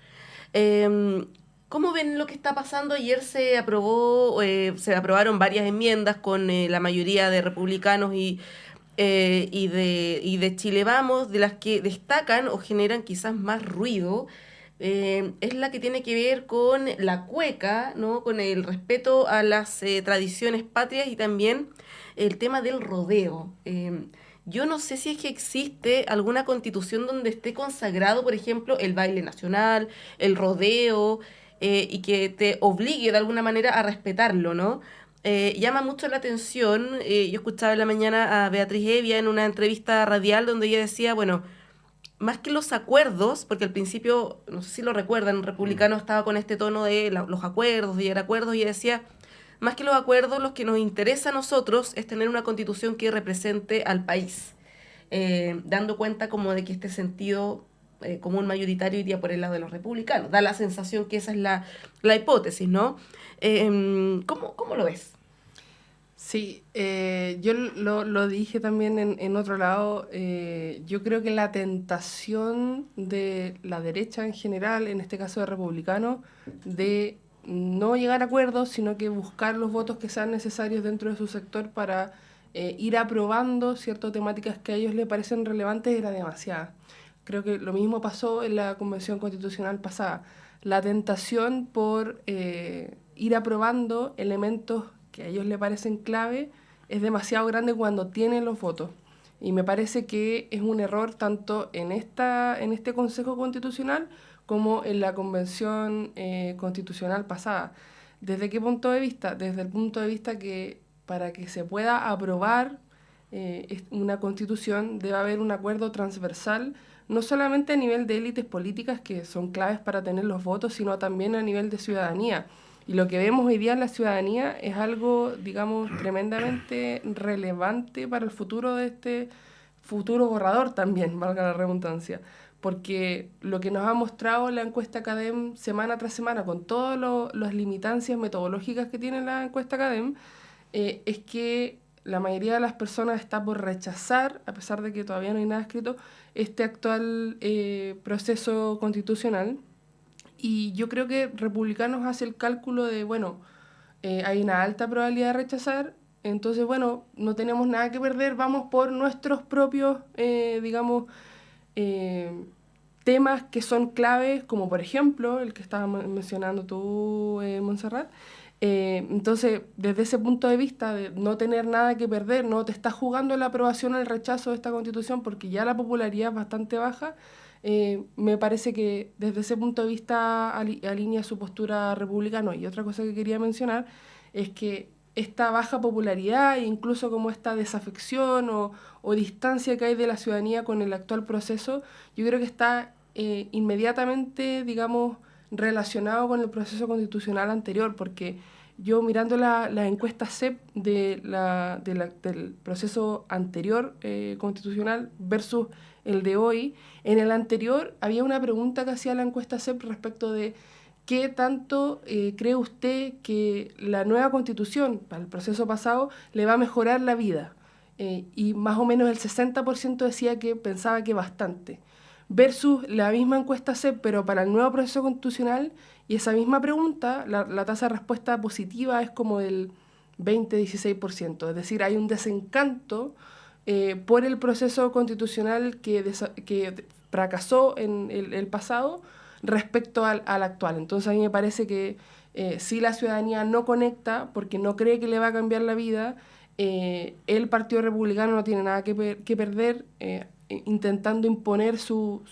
Speaker 3: ¿Cómo ven lo que está pasando? Ayer se aprobaron varias enmiendas con la mayoría de republicanos y de Chile Vamos, de las que destacan o generan quizás más ruido. Es la que tiene que ver con la cueca, ¿no? Con el respeto a las tradiciones patrias y también el tema del rodeo. Yo no sé si es que existe alguna constitución donde esté consagrado, por ejemplo, el baile nacional, el rodeo, y que te obligue de alguna manera a respetarlo, ¿no? Llama mucho la atención. Yo escuchaba en la mañana a Beatriz Evia en una entrevista radial donde ella decía, bueno, más que los acuerdos, porque al principio, no sé si lo recuerdan, Republicano estaba con este tono de los acuerdos, de llegar a acuerdos, y ella decía, más que los acuerdos, lo que nos interesa a nosotros es tener una constitución que represente al país, dando cuenta como de que este sentido común mayoritario iría por el lado de los republicanos. Da la sensación que esa es la hipótesis, ¿no? ¿Cómo lo ves?
Speaker 4: Sí, yo lo dije también en otro lado. Yo creo que la tentación de la derecha en general, en este caso de republicanos, de no llegar a acuerdos, sino que buscar los votos que sean necesarios dentro de su sector para ir aprobando ciertas temáticas que a ellos les parecen relevantes, era demasiada. Creo que lo mismo pasó en la Convención Constitucional pasada. La tentación por ir aprobando elementos que a ellos les parecen clave es demasiado grande cuando tienen los votos. Y me parece que es un error tanto en este Consejo Constitucional como en la Convención Constitucional pasada. ¿Desde qué punto de vista? Desde el punto de vista que para que se pueda aprobar una Constitución debe haber un acuerdo transversal, no solamente a nivel de élites políticas que son claves para tener los votos, sino también a nivel de ciudadanía. Y lo que vemos hoy día en la ciudadanía es algo, digamos, tremendamente relevante para el futuro de este futuro borrador también, valga la redundancia. Porque lo que nos ha mostrado la encuesta CADEM semana tras semana, con todas las limitancias metodológicas que tiene la encuesta CADEM, es que la mayoría de las personas está por rechazar, a pesar de que todavía no hay nada escrito, este actual proceso constitucional. Y yo creo que Republicanos hace el cálculo de, bueno, hay una alta probabilidad de rechazar, entonces, bueno, no tenemos nada que perder, vamos por nuestros propios, digamos, temas que son claves, como por ejemplo el que estabas mencionando tú, Montserrat. Entonces, desde ese punto de vista de no tener nada que perder, no te estás jugando la aprobación o el rechazo de esta constitución porque ya la popularidad es bastante baja, me parece que desde ese punto de vista alinea su postura republicana. Y otra cosa que quería mencionar es que esta baja popularidad e incluso como esta desafección o distancia que hay de la ciudadanía con el actual proceso, yo creo que está inmediatamente, digamos, relacionado con el proceso constitucional anterior, porque yo mirando la encuesta CEP del proceso anterior constitucional versus el de hoy, en el anterior había una pregunta que hacía la encuesta CEP respecto de ¿qué tanto cree usted que la nueva constitución para el proceso pasado le va a mejorar la vida? Y más o menos el 60% decía que pensaba que bastante. Versus la misma encuesta CEP, pero para el nuevo proceso constitucional, y esa misma pregunta, la tasa de respuesta positiva es como del 20-16%. Es decir, hay un desencanto por el proceso constitucional que fracasó en el pasado respecto al actual. Entonces a mí me parece que si la ciudadanía no conecta porque no cree que le va a cambiar la vida, el Partido Republicano no tiene nada que perder intentando imponer su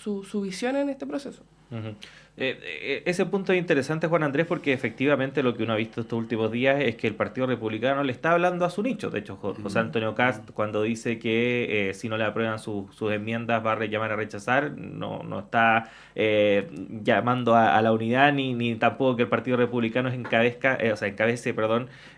Speaker 4: visión en este proceso.
Speaker 2: Uh-huh. Ese punto es interesante, Juan Andrés, porque efectivamente lo que uno ha visto estos últimos días es que el Partido Republicano le está hablando a su nicho. De hecho, José Antonio Cast, cuando dice que si no le aprueban sus enmiendas va a llamar a rechazar, no está llamando a la unidad ni tampoco que el Partido Republicano encabece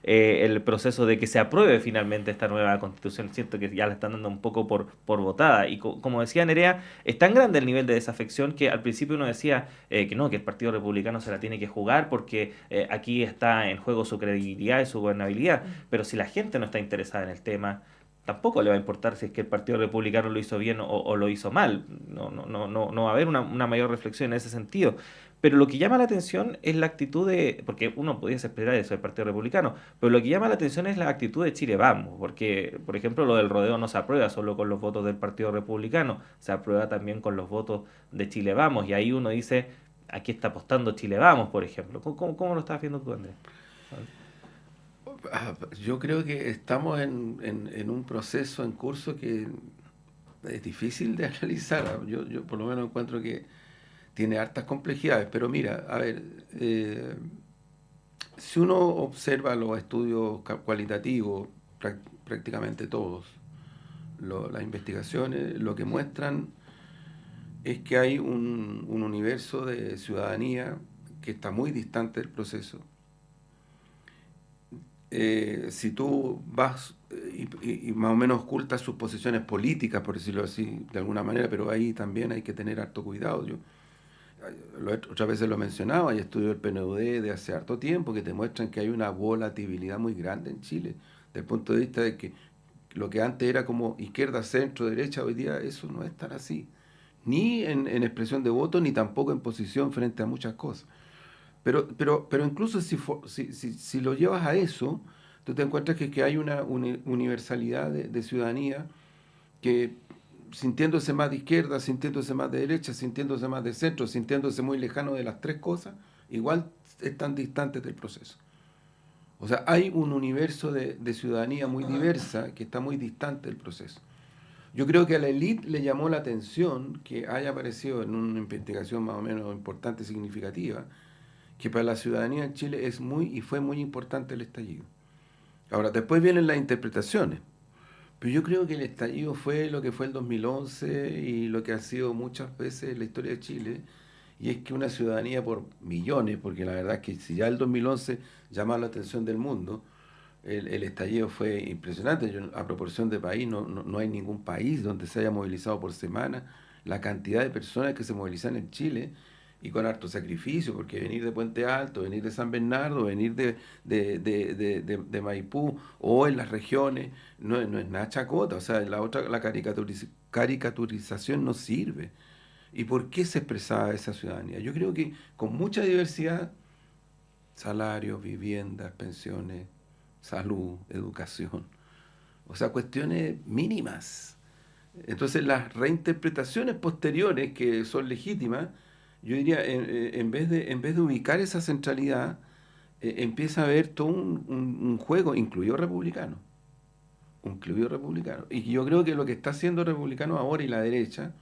Speaker 2: el proceso de que se apruebe finalmente esta nueva constitución. Siento que ya la están dando un poco por votada. Y como decía Nerea, es tan grande el nivel de desafección que al principio uno decía que el Partido Republicano se la tiene que jugar porque aquí está en juego su credibilidad y su gobernabilidad. Pero si la gente no está interesada en el tema, tampoco le va a importar si es que el Partido Republicano lo hizo bien o lo hizo mal. No va a haber una mayor reflexión en ese sentido. Pero lo que llama la atención es la actitud porque uno pudiese esperar eso del Partido Republicano, pero lo que llama la atención es la actitud de Chile Vamos, porque, por ejemplo, lo del rodeo no se aprueba solo con los votos del Partido Republicano, se aprueba también con los votos de Chile Vamos, y ahí uno dice, aquí está apostando Chile Vamos, por ejemplo. ¿Cómo lo estás viendo tú, Andrés?
Speaker 5: Yo creo que estamos en un proceso en curso que es difícil de analizar. Yo por lo menos encuentro que tiene hartas complejidades, pero mira, a ver, si uno observa los estudios cualitativos, prácticamente todos, las investigaciones, lo que muestran es que hay un universo de ciudadanía que está muy distante del proceso. Si tú vas y más o menos ocultas sus posiciones políticas, por decirlo así, de alguna manera, pero ahí también hay que tener harto cuidado. Otras veces lo he mencionado, hay estudios del PNUD de hace harto tiempo que te muestran que hay una volatilidad muy grande en Chile, desde el punto de vista de que lo que antes era como izquierda, centro, derecha, hoy día eso no es tan así, ni en expresión de voto, ni tampoco en posición frente a muchas cosas. Pero incluso si lo llevas a eso, tú te encuentras que hay una universalidad de ciudadanía que, sintiéndose más de izquierda, sintiéndose más de derecha, sintiéndose más de centro, sintiéndose muy lejano de las tres cosas, igual están distantes del proceso. O sea, hay un universo de ciudadanía muy diversa que está muy distante del proceso. Yo creo que a la élite le llamó la atención que haya aparecido en una investigación más o menos importante y significativa, que para la ciudadanía en Chile fue muy importante el estallido. Ahora, después vienen las interpretaciones. Pero yo creo que el estallido fue lo que fue el 2011 y lo que ha sido muchas veces la historia de Chile, y es que una ciudadanía por millones, porque la verdad es que si ya el 2011 llamaba la atención del mundo, el estallido fue impresionante. A proporción de país, no hay ningún país donde se haya movilizado por semana la cantidad de personas que se movilizan en Chile, y con harto sacrificio, porque venir de Puente Alto, venir de San Bernardo, venir de Maipú o en las regiones, no es nada chacota. O sea, la caricaturización no sirve. ¿Y por qué se expresaba esa ciudadanía? Yo creo que con mucha diversidad, salarios, viviendas, pensiones, salud, educación, o sea, cuestiones mínimas. Entonces las reinterpretaciones posteriores, que son legítimas, yo diría, en vez de ubicar esa centralidad, empieza a haber todo un juego, incluido republicano. Y yo creo que lo que está haciendo republicano ahora y la derecha,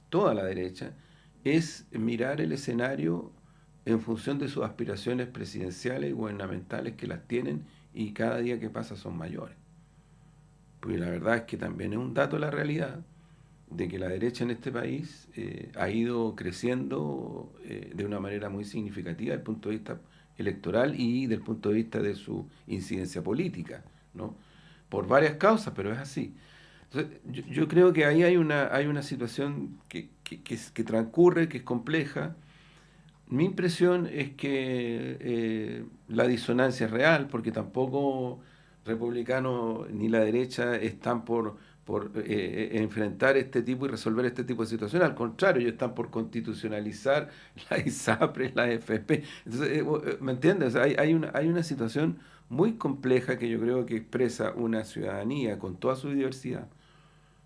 Speaker 5: toda la derecha, es mirar el escenario en función de sus aspiraciones presidenciales y gubernamentales, que las tienen y cada día que pasa son mayores. Porque la verdad es que también es un dato de la realidad de que la derecha en este país ha ido creciendo de una manera muy significativa desde el punto de vista electoral y del punto de vista de su incidencia política, ¿no? Por varias causas, pero es así. Entonces, yo creo que ahí hay una situación que transcurre, que es compleja. Mi impresión es que la disonancia es real, porque tampoco republicanos ni la derecha están por enfrentar este tipo y resolver este tipo de situaciones. Al contrario, ellos están por constitucionalizar la ISAPRE, la AFP. Entonces, ¿me entiendes? O sea, hay una situación muy compleja que yo creo que expresa una ciudadanía con toda su diversidad,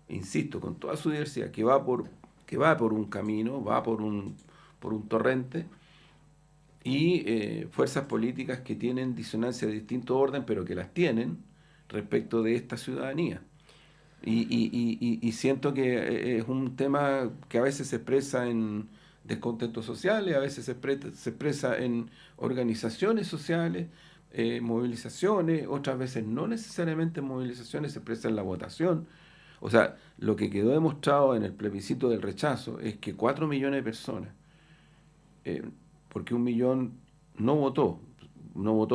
Speaker 5: insisto, con toda su diversidad, que va por un camino, va por un torrente, y fuerzas políticas que tienen disonancia de distinto orden, pero que las tienen respecto de esta ciudadanía. Y siento que es un tema que a veces se expresa en descontentos sociales, a veces se expresa en organizaciones sociales, movilizaciones, otras veces no necesariamente en movilizaciones, se expresa en la votación. O sea, lo que quedó demostrado en el plebiscito del rechazo es que 4 millones de personas, porque 1 millón no votó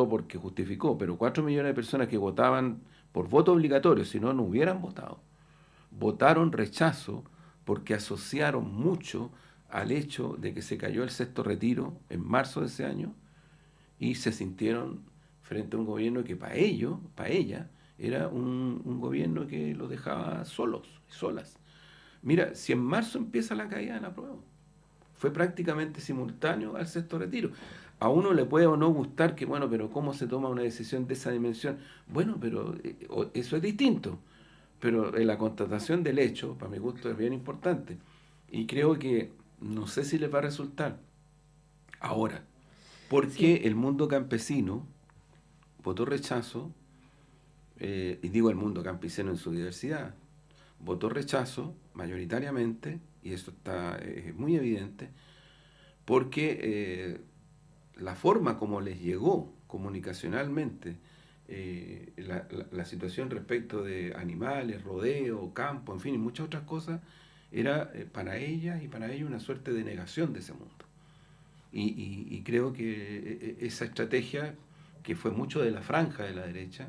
Speaker 5: porque justificó, pero 4 millones de personas que votaban por voto obligatorio, si no, no hubieran votado, votaron rechazo porque asociaron mucho al hecho de que se cayó el sexto retiro en marzo de ese año y se sintieron frente a un gobierno que para ella, era un gobierno que los dejaba solas. Mira, si en marzo empieza la caída de la apruebo, fue prácticamente simultáneo al sexto retiro. A uno le puede o no gustar que, bueno, pero ¿cómo se toma una decisión de esa dimensión? Bueno, pero eso es distinto. Pero la constatación del hecho, para mi gusto, es bien importante. Y creo que no sé si les va a resultar ahora, porque el mundo campesino votó rechazo, y digo el mundo campesino en su diversidad, votó rechazo mayoritariamente, y eso está muy evidente, porque la forma como les llegó comunicacionalmente la situación respecto de animales, rodeo, campo, en fin, y muchas otras cosas, era para ellas y para ellos una suerte de negación de ese mundo. Y creo que esa estrategia, que fue mucho de la franja de la derecha,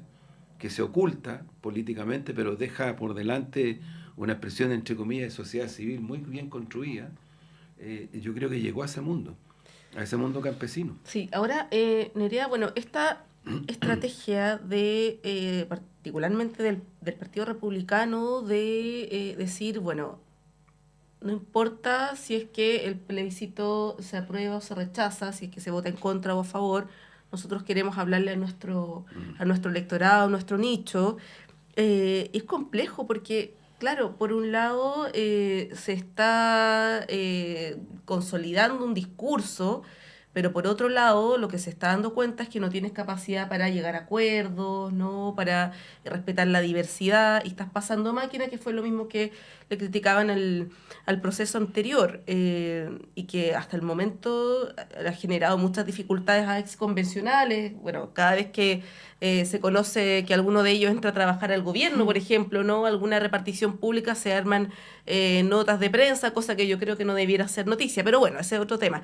Speaker 5: que se oculta políticamente, pero deja por delante una expresión, entre comillas, de sociedad civil muy bien construida, yo creo que llegó a ese mundo campesino.
Speaker 3: Sí, ahora, Nerea, bueno, esta estrategia de, particularmente del Partido Republicano, de decir, bueno, no importa si es que el plebiscito se aprueba o se rechaza, si es que se vota en contra o a favor, nosotros queremos hablarle a nuestro electorado, a nuestro nicho. Es complejo porque, claro, por un lado se está consolidando un discurso, pero por otro lado lo que se está dando cuenta es que no tienes capacidad para llegar a acuerdos, ¿no? Para respetar la diversidad, y estás pasando máquina, que fue lo mismo que le criticaban al proceso anterior, y que hasta el momento ha generado muchas dificultades a exconvencionales. Bueno, cada vez que se conoce que alguno de ellos entra a trabajar al gobierno, por ejemplo, ¿no? Alguna repartición pública, se arman notas de prensa, cosa que yo creo que no debiera ser noticia, pero bueno, ese es otro tema.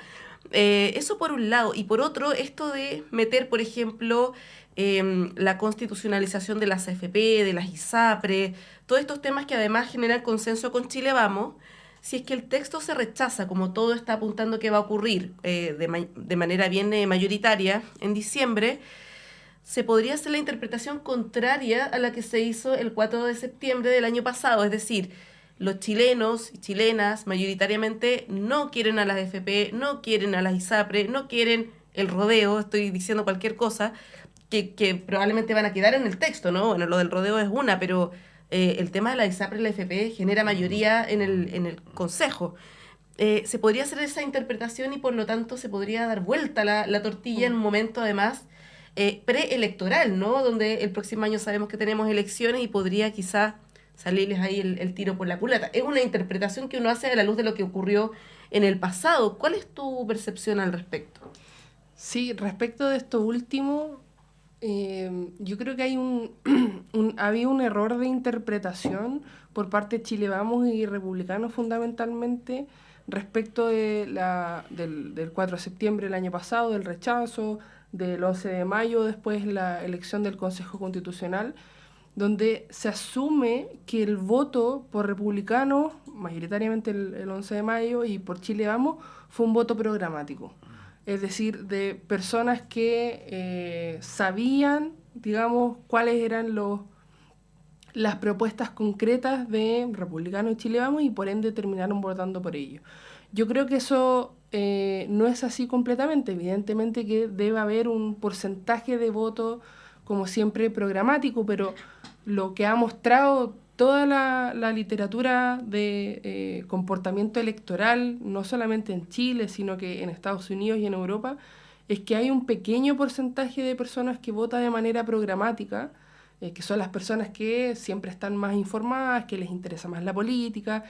Speaker 3: Eso por un lado, y por otro, esto de meter, por ejemplo, la constitucionalización de las AFP, de las ISAPRE, todos estos temas que además generan consenso con Chile Vamos, si es que el texto se rechaza, como todo está apuntando que va a ocurrir de manera bien mayoritaria en diciembre, se podría hacer la interpretación contraria a la que se hizo el 4 de septiembre del año pasado. Es decir, los chilenos y chilenas mayoritariamente no quieren a las FP, no quieren a las ISAPRE, no quieren el rodeo, estoy diciendo cualquier cosa, que probablemente van a quedar en el texto, ¿no? Bueno, lo del rodeo es una, pero el tema de la ISAPRE y la FP genera mayoría en el Consejo. Se podría hacer esa interpretación y por lo tanto se podría dar vuelta la tortilla en un momento además preelectoral, ¿no? Donde el próximo año sabemos que tenemos elecciones y podría quizás salirles ahí el tiro por la culata. Es una interpretación que uno hace a la luz de lo que ocurrió en el pasado. ¿Cuál es tu percepción al respecto?
Speaker 4: Sí, respecto de esto último, yo creo que hay había un error de interpretación por parte de Chile Vamos y republicanos fundamentalmente respecto de del 4 de septiembre del año pasado, del rechazo, del 11 de mayo, después la elección del Consejo Constitucional, donde se asume que el voto por republicanos, mayoritariamente el 11 de mayo, y por Chile Vamos, fue un voto programático. Es decir, de personas que sabían, digamos, cuáles eran las propuestas concretas de Republicanos y Chile Vamos y por ende terminaron votando por ello. Yo creo que eso no es así completamente. Evidentemente que debe haber un porcentaje de voto, como siempre, programático, pero lo que ha mostrado toda la literatura de comportamiento electoral, no solamente en Chile, sino que en Estados Unidos y en Europa, es que hay un pequeño porcentaje de personas que vota de manera programática, que son las personas que siempre están más informadas, que les interesa más la política,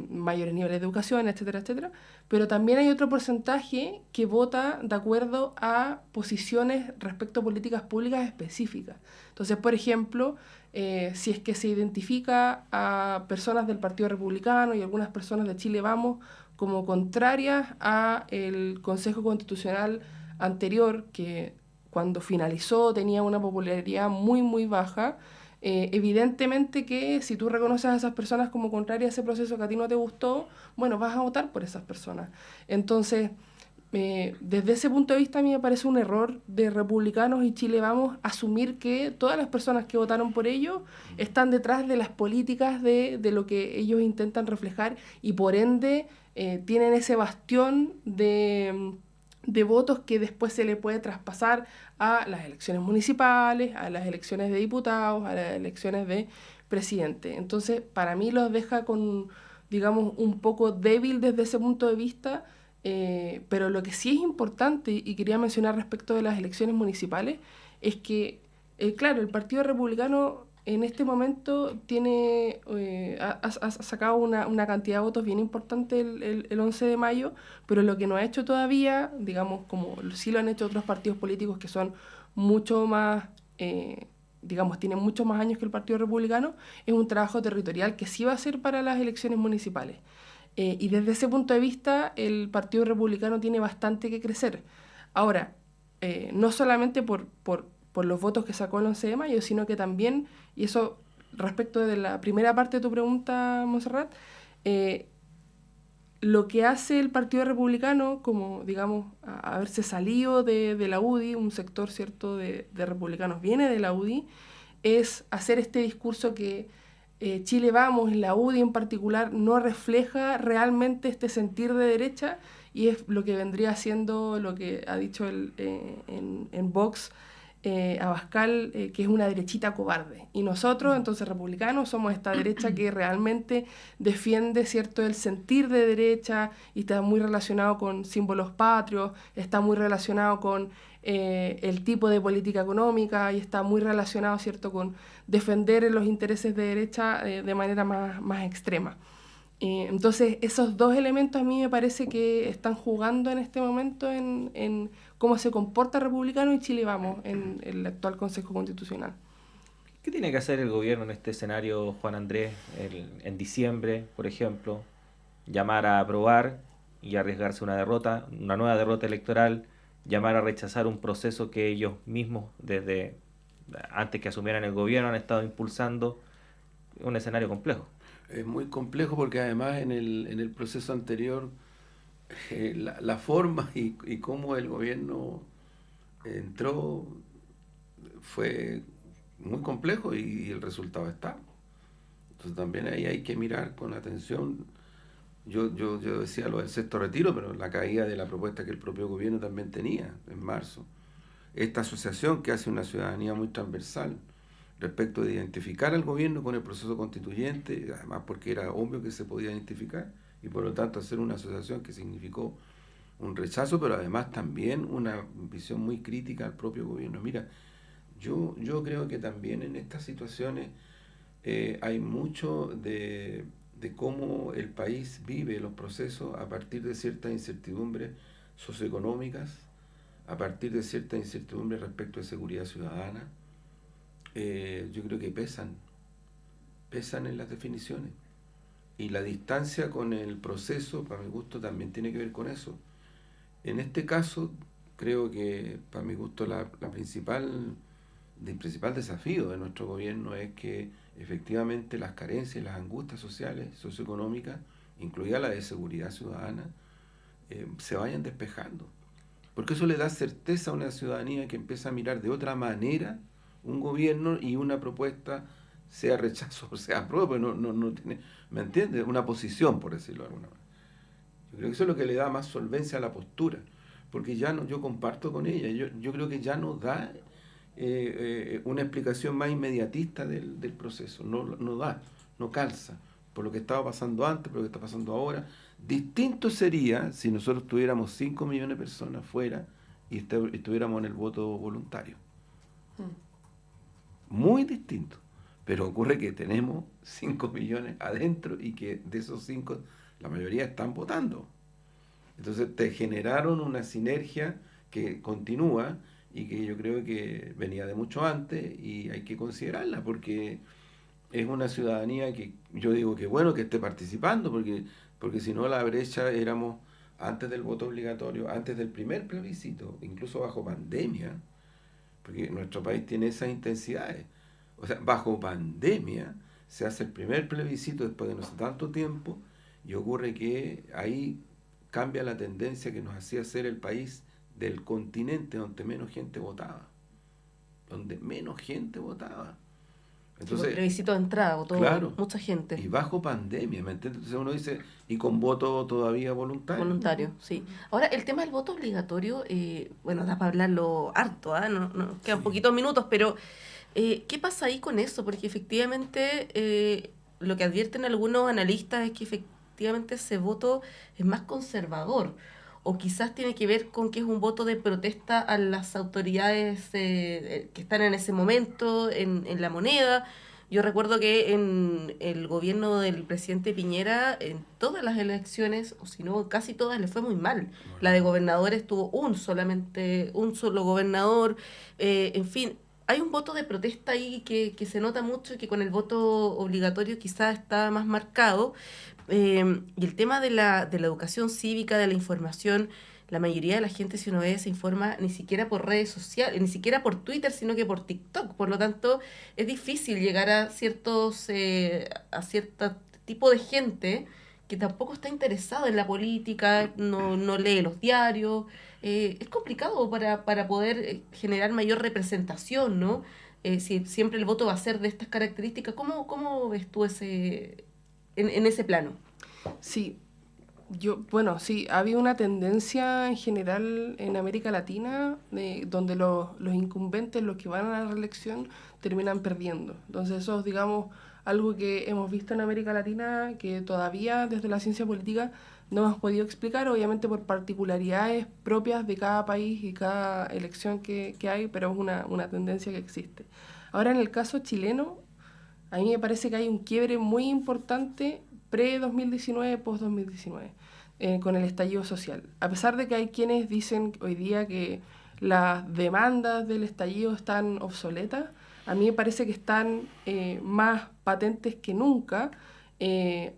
Speaker 4: mayores niveles de educación, etcétera, etcétera. Pero también hay otro porcentaje que vota de acuerdo a posiciones respecto a políticas públicas específicas. Entonces, por ejemplo, si es que se identifica a personas del Partido Republicano y algunas personas de Chile Vamos como contrarias a el Consejo Constitucional anterior, que cuando finalizó tenía una popularidad muy, muy baja, evidentemente que si tú reconoces a esas personas como contrarias a ese proceso que a ti no te gustó, bueno, vas a votar por esas personas. Entonces, desde ese punto de vista a mí me parece un error de republicanos y Chile Vamos asumir que todas las personas que votaron por ellos están detrás de las políticas de lo que ellos intentan reflejar y por ende tienen ese bastión de votos que después se le puede traspasar a las elecciones municipales, a las elecciones de diputados, a las elecciones de presidente. Entonces, para mí los deja con, digamos, un poco débil desde ese punto de vista, pero lo que sí es importante, y quería mencionar respecto de las elecciones municipales, es que, claro, el Partido Republicano en este momento tiene ha sacado una cantidad de votos bien importante el 11 de mayo, pero lo que no ha hecho todavía, digamos, como sí lo han hecho otros partidos políticos que son mucho más, digamos, tienen muchos más años que el Partido Republicano, es un trabajo territorial que sí va a ser para las elecciones municipales. Y desde ese punto de vista, el Partido Republicano tiene bastante que crecer. Ahora, no solamente por los votos que sacó el 11 de mayo, sino que también, y eso respecto de la primera parte de tu pregunta, Montserrat, lo que hace el Partido Republicano, como, digamos, haberse salido de la UDI, un sector, ¿cierto?, de republicanos viene de la UDI, es hacer este discurso que Chile Vamos, la UDI en particular, no refleja realmente este sentir de derecha, y es lo que vendría siendo lo que ha dicho en Vox, Abascal, que es una derechita cobarde. Y nosotros, entonces republicanos, somos esta derecha que realmente defiende, ¿cierto?, el sentir de derecha y está muy relacionado con símbolos patrios, está muy relacionado con el tipo de política económica y está muy relacionado, ¿cierto?, con defender los intereses de derecha de manera más extrema. Entonces, esos dos elementos a mí me parece que están jugando en este momento en cómo se comporta Republicano y Chile Vamos en el actual Consejo Constitucional.
Speaker 2: ¿Qué tiene que hacer el gobierno en este escenario, Juan Andrés, en diciembre, por ejemplo? Llamar a aprobar y arriesgarse una nueva derrota electoral, llamar a rechazar un proceso que ellos mismos, desde antes que asumieran el gobierno, han estado impulsando. Un escenario complejo.
Speaker 5: Es muy complejo porque además en el proceso anterior la forma y cómo el gobierno entró fue muy complejo y el resultado está. Entonces también ahí hay que mirar con atención. Yo decía lo del sexto retiro, pero la caída de la propuesta que el propio gobierno también tenía en marzo. Esta asociación que hace una ciudadanía muy transversal respecto de identificar al gobierno con el proceso constituyente, además porque era obvio que se podía identificar, y por lo tanto hacer una asociación que significó un rechazo, pero además también una visión muy crítica al propio gobierno. Mira, yo creo que también en estas situaciones hay mucho de cómo el país vive los procesos a partir de ciertas incertidumbres socioeconómicas, a partir de cierta incertidumbre respecto de seguridad ciudadana. Yo creo que pesan en las definiciones. Y la distancia con el proceso, para mi gusto, también tiene que ver con eso. En este caso, creo que, para mi gusto, el principal desafío de nuestro gobierno es que efectivamente las carencias y las angustias sociales, socioeconómicas, incluida la de seguridad ciudadana, se vayan despejando. Porque eso le da certeza a una ciudadanía que empieza a mirar de otra manera un gobierno y una propuesta, sea rechazo o sea apruebo, no tiene, ¿me entiendes? Una posición, por decirlo de alguna manera. Yo creo que eso es lo que le da más solvencia a la postura, porque ya no, yo comparto con ella, yo creo que ya no da una explicación más inmediatista del proceso, no calza, por lo que estaba pasando antes, por lo que está pasando ahora. Distinto sería si nosotros tuviéramos 5 millones de personas fuera y estuviéramos en el voto voluntario. Muy distinto. Pero ocurre que tenemos 5 millones adentro y que de esos 5, la mayoría están votando. Entonces te generaron una sinergia que continúa y que yo creo que venía de mucho antes y hay que considerarla porque es una ciudadanía que yo digo que bueno que esté participando porque si no la brecha éramos antes del voto obligatorio, antes del primer plebiscito, incluso bajo pandemia, porque nuestro país tiene esas intensidades. O sea, bajo pandemia se hace el primer plebiscito después de no sé tanto tiempo y ocurre que ahí cambia la tendencia que nos hacía ser el país del continente donde menos gente votaba. Entonces,
Speaker 3: plebiscito de entrada, votó
Speaker 5: claro,
Speaker 3: mucha gente.
Speaker 5: Y bajo pandemia, ¿me entiendes? Entonces uno dice, y con voto todavía voluntario.
Speaker 3: Voluntario, sí. Ahora, el tema del voto obligatorio, bueno, da para hablarlo harto, no quedan poquitos minutos, pero ¿qué pasa ahí con eso? Porque efectivamente lo que advierten algunos analistas es que efectivamente ese voto es más conservador, o quizás tiene que ver con que es un voto de protesta a las autoridades que están en ese momento en la moneda. Yo recuerdo que en el gobierno del presidente Piñera, en todas las elecciones, o si no, casi todas, le fue muy mal. La de gobernadores tuvo solamente un solo gobernador, en fin. Hay un voto de protesta ahí que se nota mucho y que con el voto obligatorio quizás está más marcado. Y el tema de la educación cívica, de la información, la mayoría de la gente, si uno ve, se informa ni siquiera por redes sociales, ni siquiera por Twitter, sino que por TikTok. Por lo tanto, es difícil llegar a cierto tipo de gente que tampoco está interesado en la política, no lee los diarios. Es complicado para poder generar mayor representación, ¿no? Si siempre el voto va a ser de estas características, ¿cómo ves tú en ese plano?
Speaker 4: Sí, sí, ha habido una tendencia en general en América Latina donde los incumbentes, los que van a la reelección, terminan perdiendo. Entonces eso es, digamos, algo que hemos visto en América Latina que todavía desde la ciencia política no hemos podido explicar, obviamente por particularidades propias de cada país y cada elección que hay, pero es una tendencia que existe. Ahora, en el caso chileno, a mí me parece que hay un quiebre muy importante pre-2019, post-2019, con el estallido social. A pesar de que hay quienes dicen hoy día que las demandas del estallido están obsoletas, a mí me parece que están más patentes que nunca,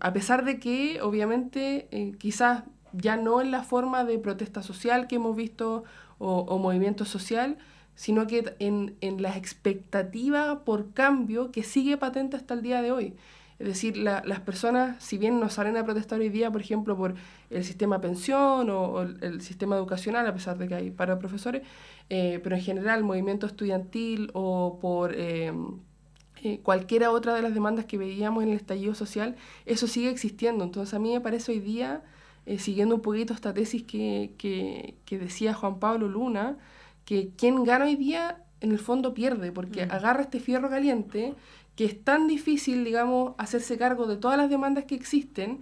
Speaker 4: a pesar de que, obviamente, quizás ya no en la forma de protesta social que hemos visto o movimiento social, sino que en la expectativa por cambio que sigue patente hasta el día de hoy. Es decir, las personas, si bien no salen a protestar hoy día, por ejemplo, por el sistema pensión o el sistema educacional, a pesar de que hay para profesores, pero en general movimiento estudiantil o por cualquiera otra de las demandas que veíamos en el estallido social, eso sigue existiendo. Entonces a mí me parece hoy día, siguiendo un poquito esta tesis que decía Juan Pablo Luna, que quien gana hoy día en el fondo pierde, porque agarra este fierro caliente, que es tan difícil, digamos, hacerse cargo de todas las demandas que existen,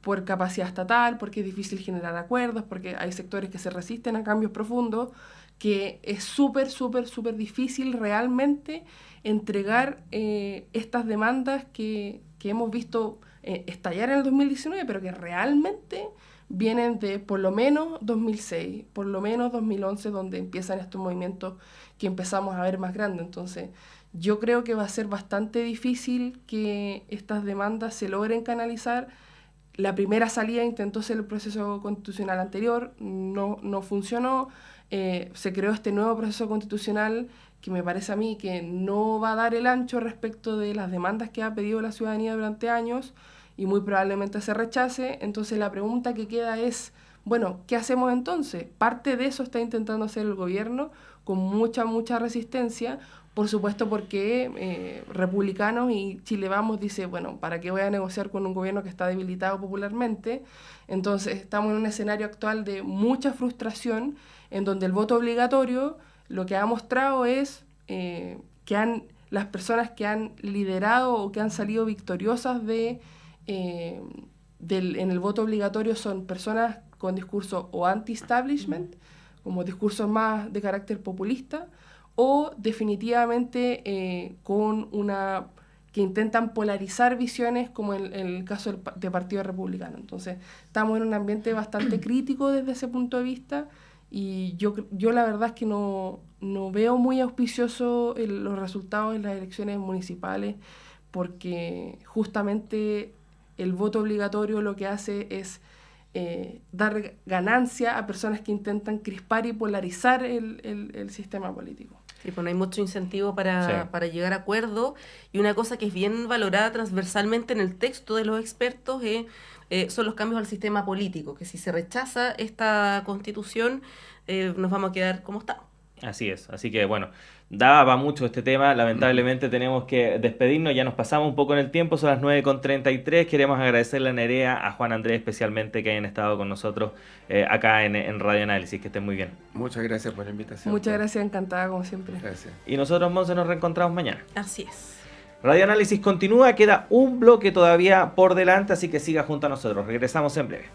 Speaker 4: por capacidad estatal, porque es difícil generar acuerdos, porque hay sectores que se resisten a cambios profundos, que es súper difícil realmente entregar estas demandas que hemos visto estallar en el 2019, pero que realmente vienen de por lo menos 2006, por lo menos 2011, donde empiezan estos movimientos que empezamos a ver más grandes. Entonces, yo creo que va a ser bastante difícil que estas demandas se logren canalizar. La primera salida intentó ser el proceso constitucional anterior, no funcionó. Se creó este nuevo proceso constitucional que me parece a mí que no va a dar el ancho respecto de las demandas que ha pedido la ciudadanía durante años y muy probablemente se rechace. Entonces la pregunta que queda es, bueno, ¿qué hacemos entonces? Parte de eso está intentando hacer el gobierno con mucha resistencia, por supuesto porque republicanos y Chile Vamos dice, bueno, ¿para qué voy a negociar con un gobierno que está debilitado popularmente? Entonces estamos en un escenario actual de mucha frustración, en donde el voto obligatorio lo que ha mostrado es que las personas que han liderado o que han salido victoriosas en el voto obligatorio son personas con discurso o anti-establishment, como discursos más de carácter populista, o definitivamente que intentan polarizar visiones, como en el caso del Partido Republicano. Entonces, estamos en un ambiente bastante crítico desde ese punto de vista, y yo la verdad es que no veo muy auspicioso los resultados en las elecciones municipales, porque justamente el voto obligatorio lo que hace es dar ganancia a personas que intentan crispar y polarizar el sistema político.
Speaker 3: Sí, pues no hay mucho incentivo para llegar a acuerdos, y una cosa que es bien valorada transversalmente en el texto de los expertos son los cambios al sistema político, que si se rechaza esta constitución nos vamos a quedar como está.
Speaker 2: Así es, así que bueno, daba mucho este tema, lamentablemente tenemos que despedirnos, ya nos pasamos un poco en el tiempo, son las 9:33, queremos agradecerle a Nerea, a Juan Andrés especialmente, que hayan estado con nosotros acá en Radio Análisis, que estén muy bien.
Speaker 5: Muchas gracias por la invitación.
Speaker 4: Muchas gracias, encantada como siempre.
Speaker 5: Gracias.
Speaker 2: Y nosotros, Monse, nos reencontramos mañana.
Speaker 3: Así es.
Speaker 2: Radio Análisis continúa, queda un bloque todavía por delante, así que siga junto a nosotros, regresamos en breve.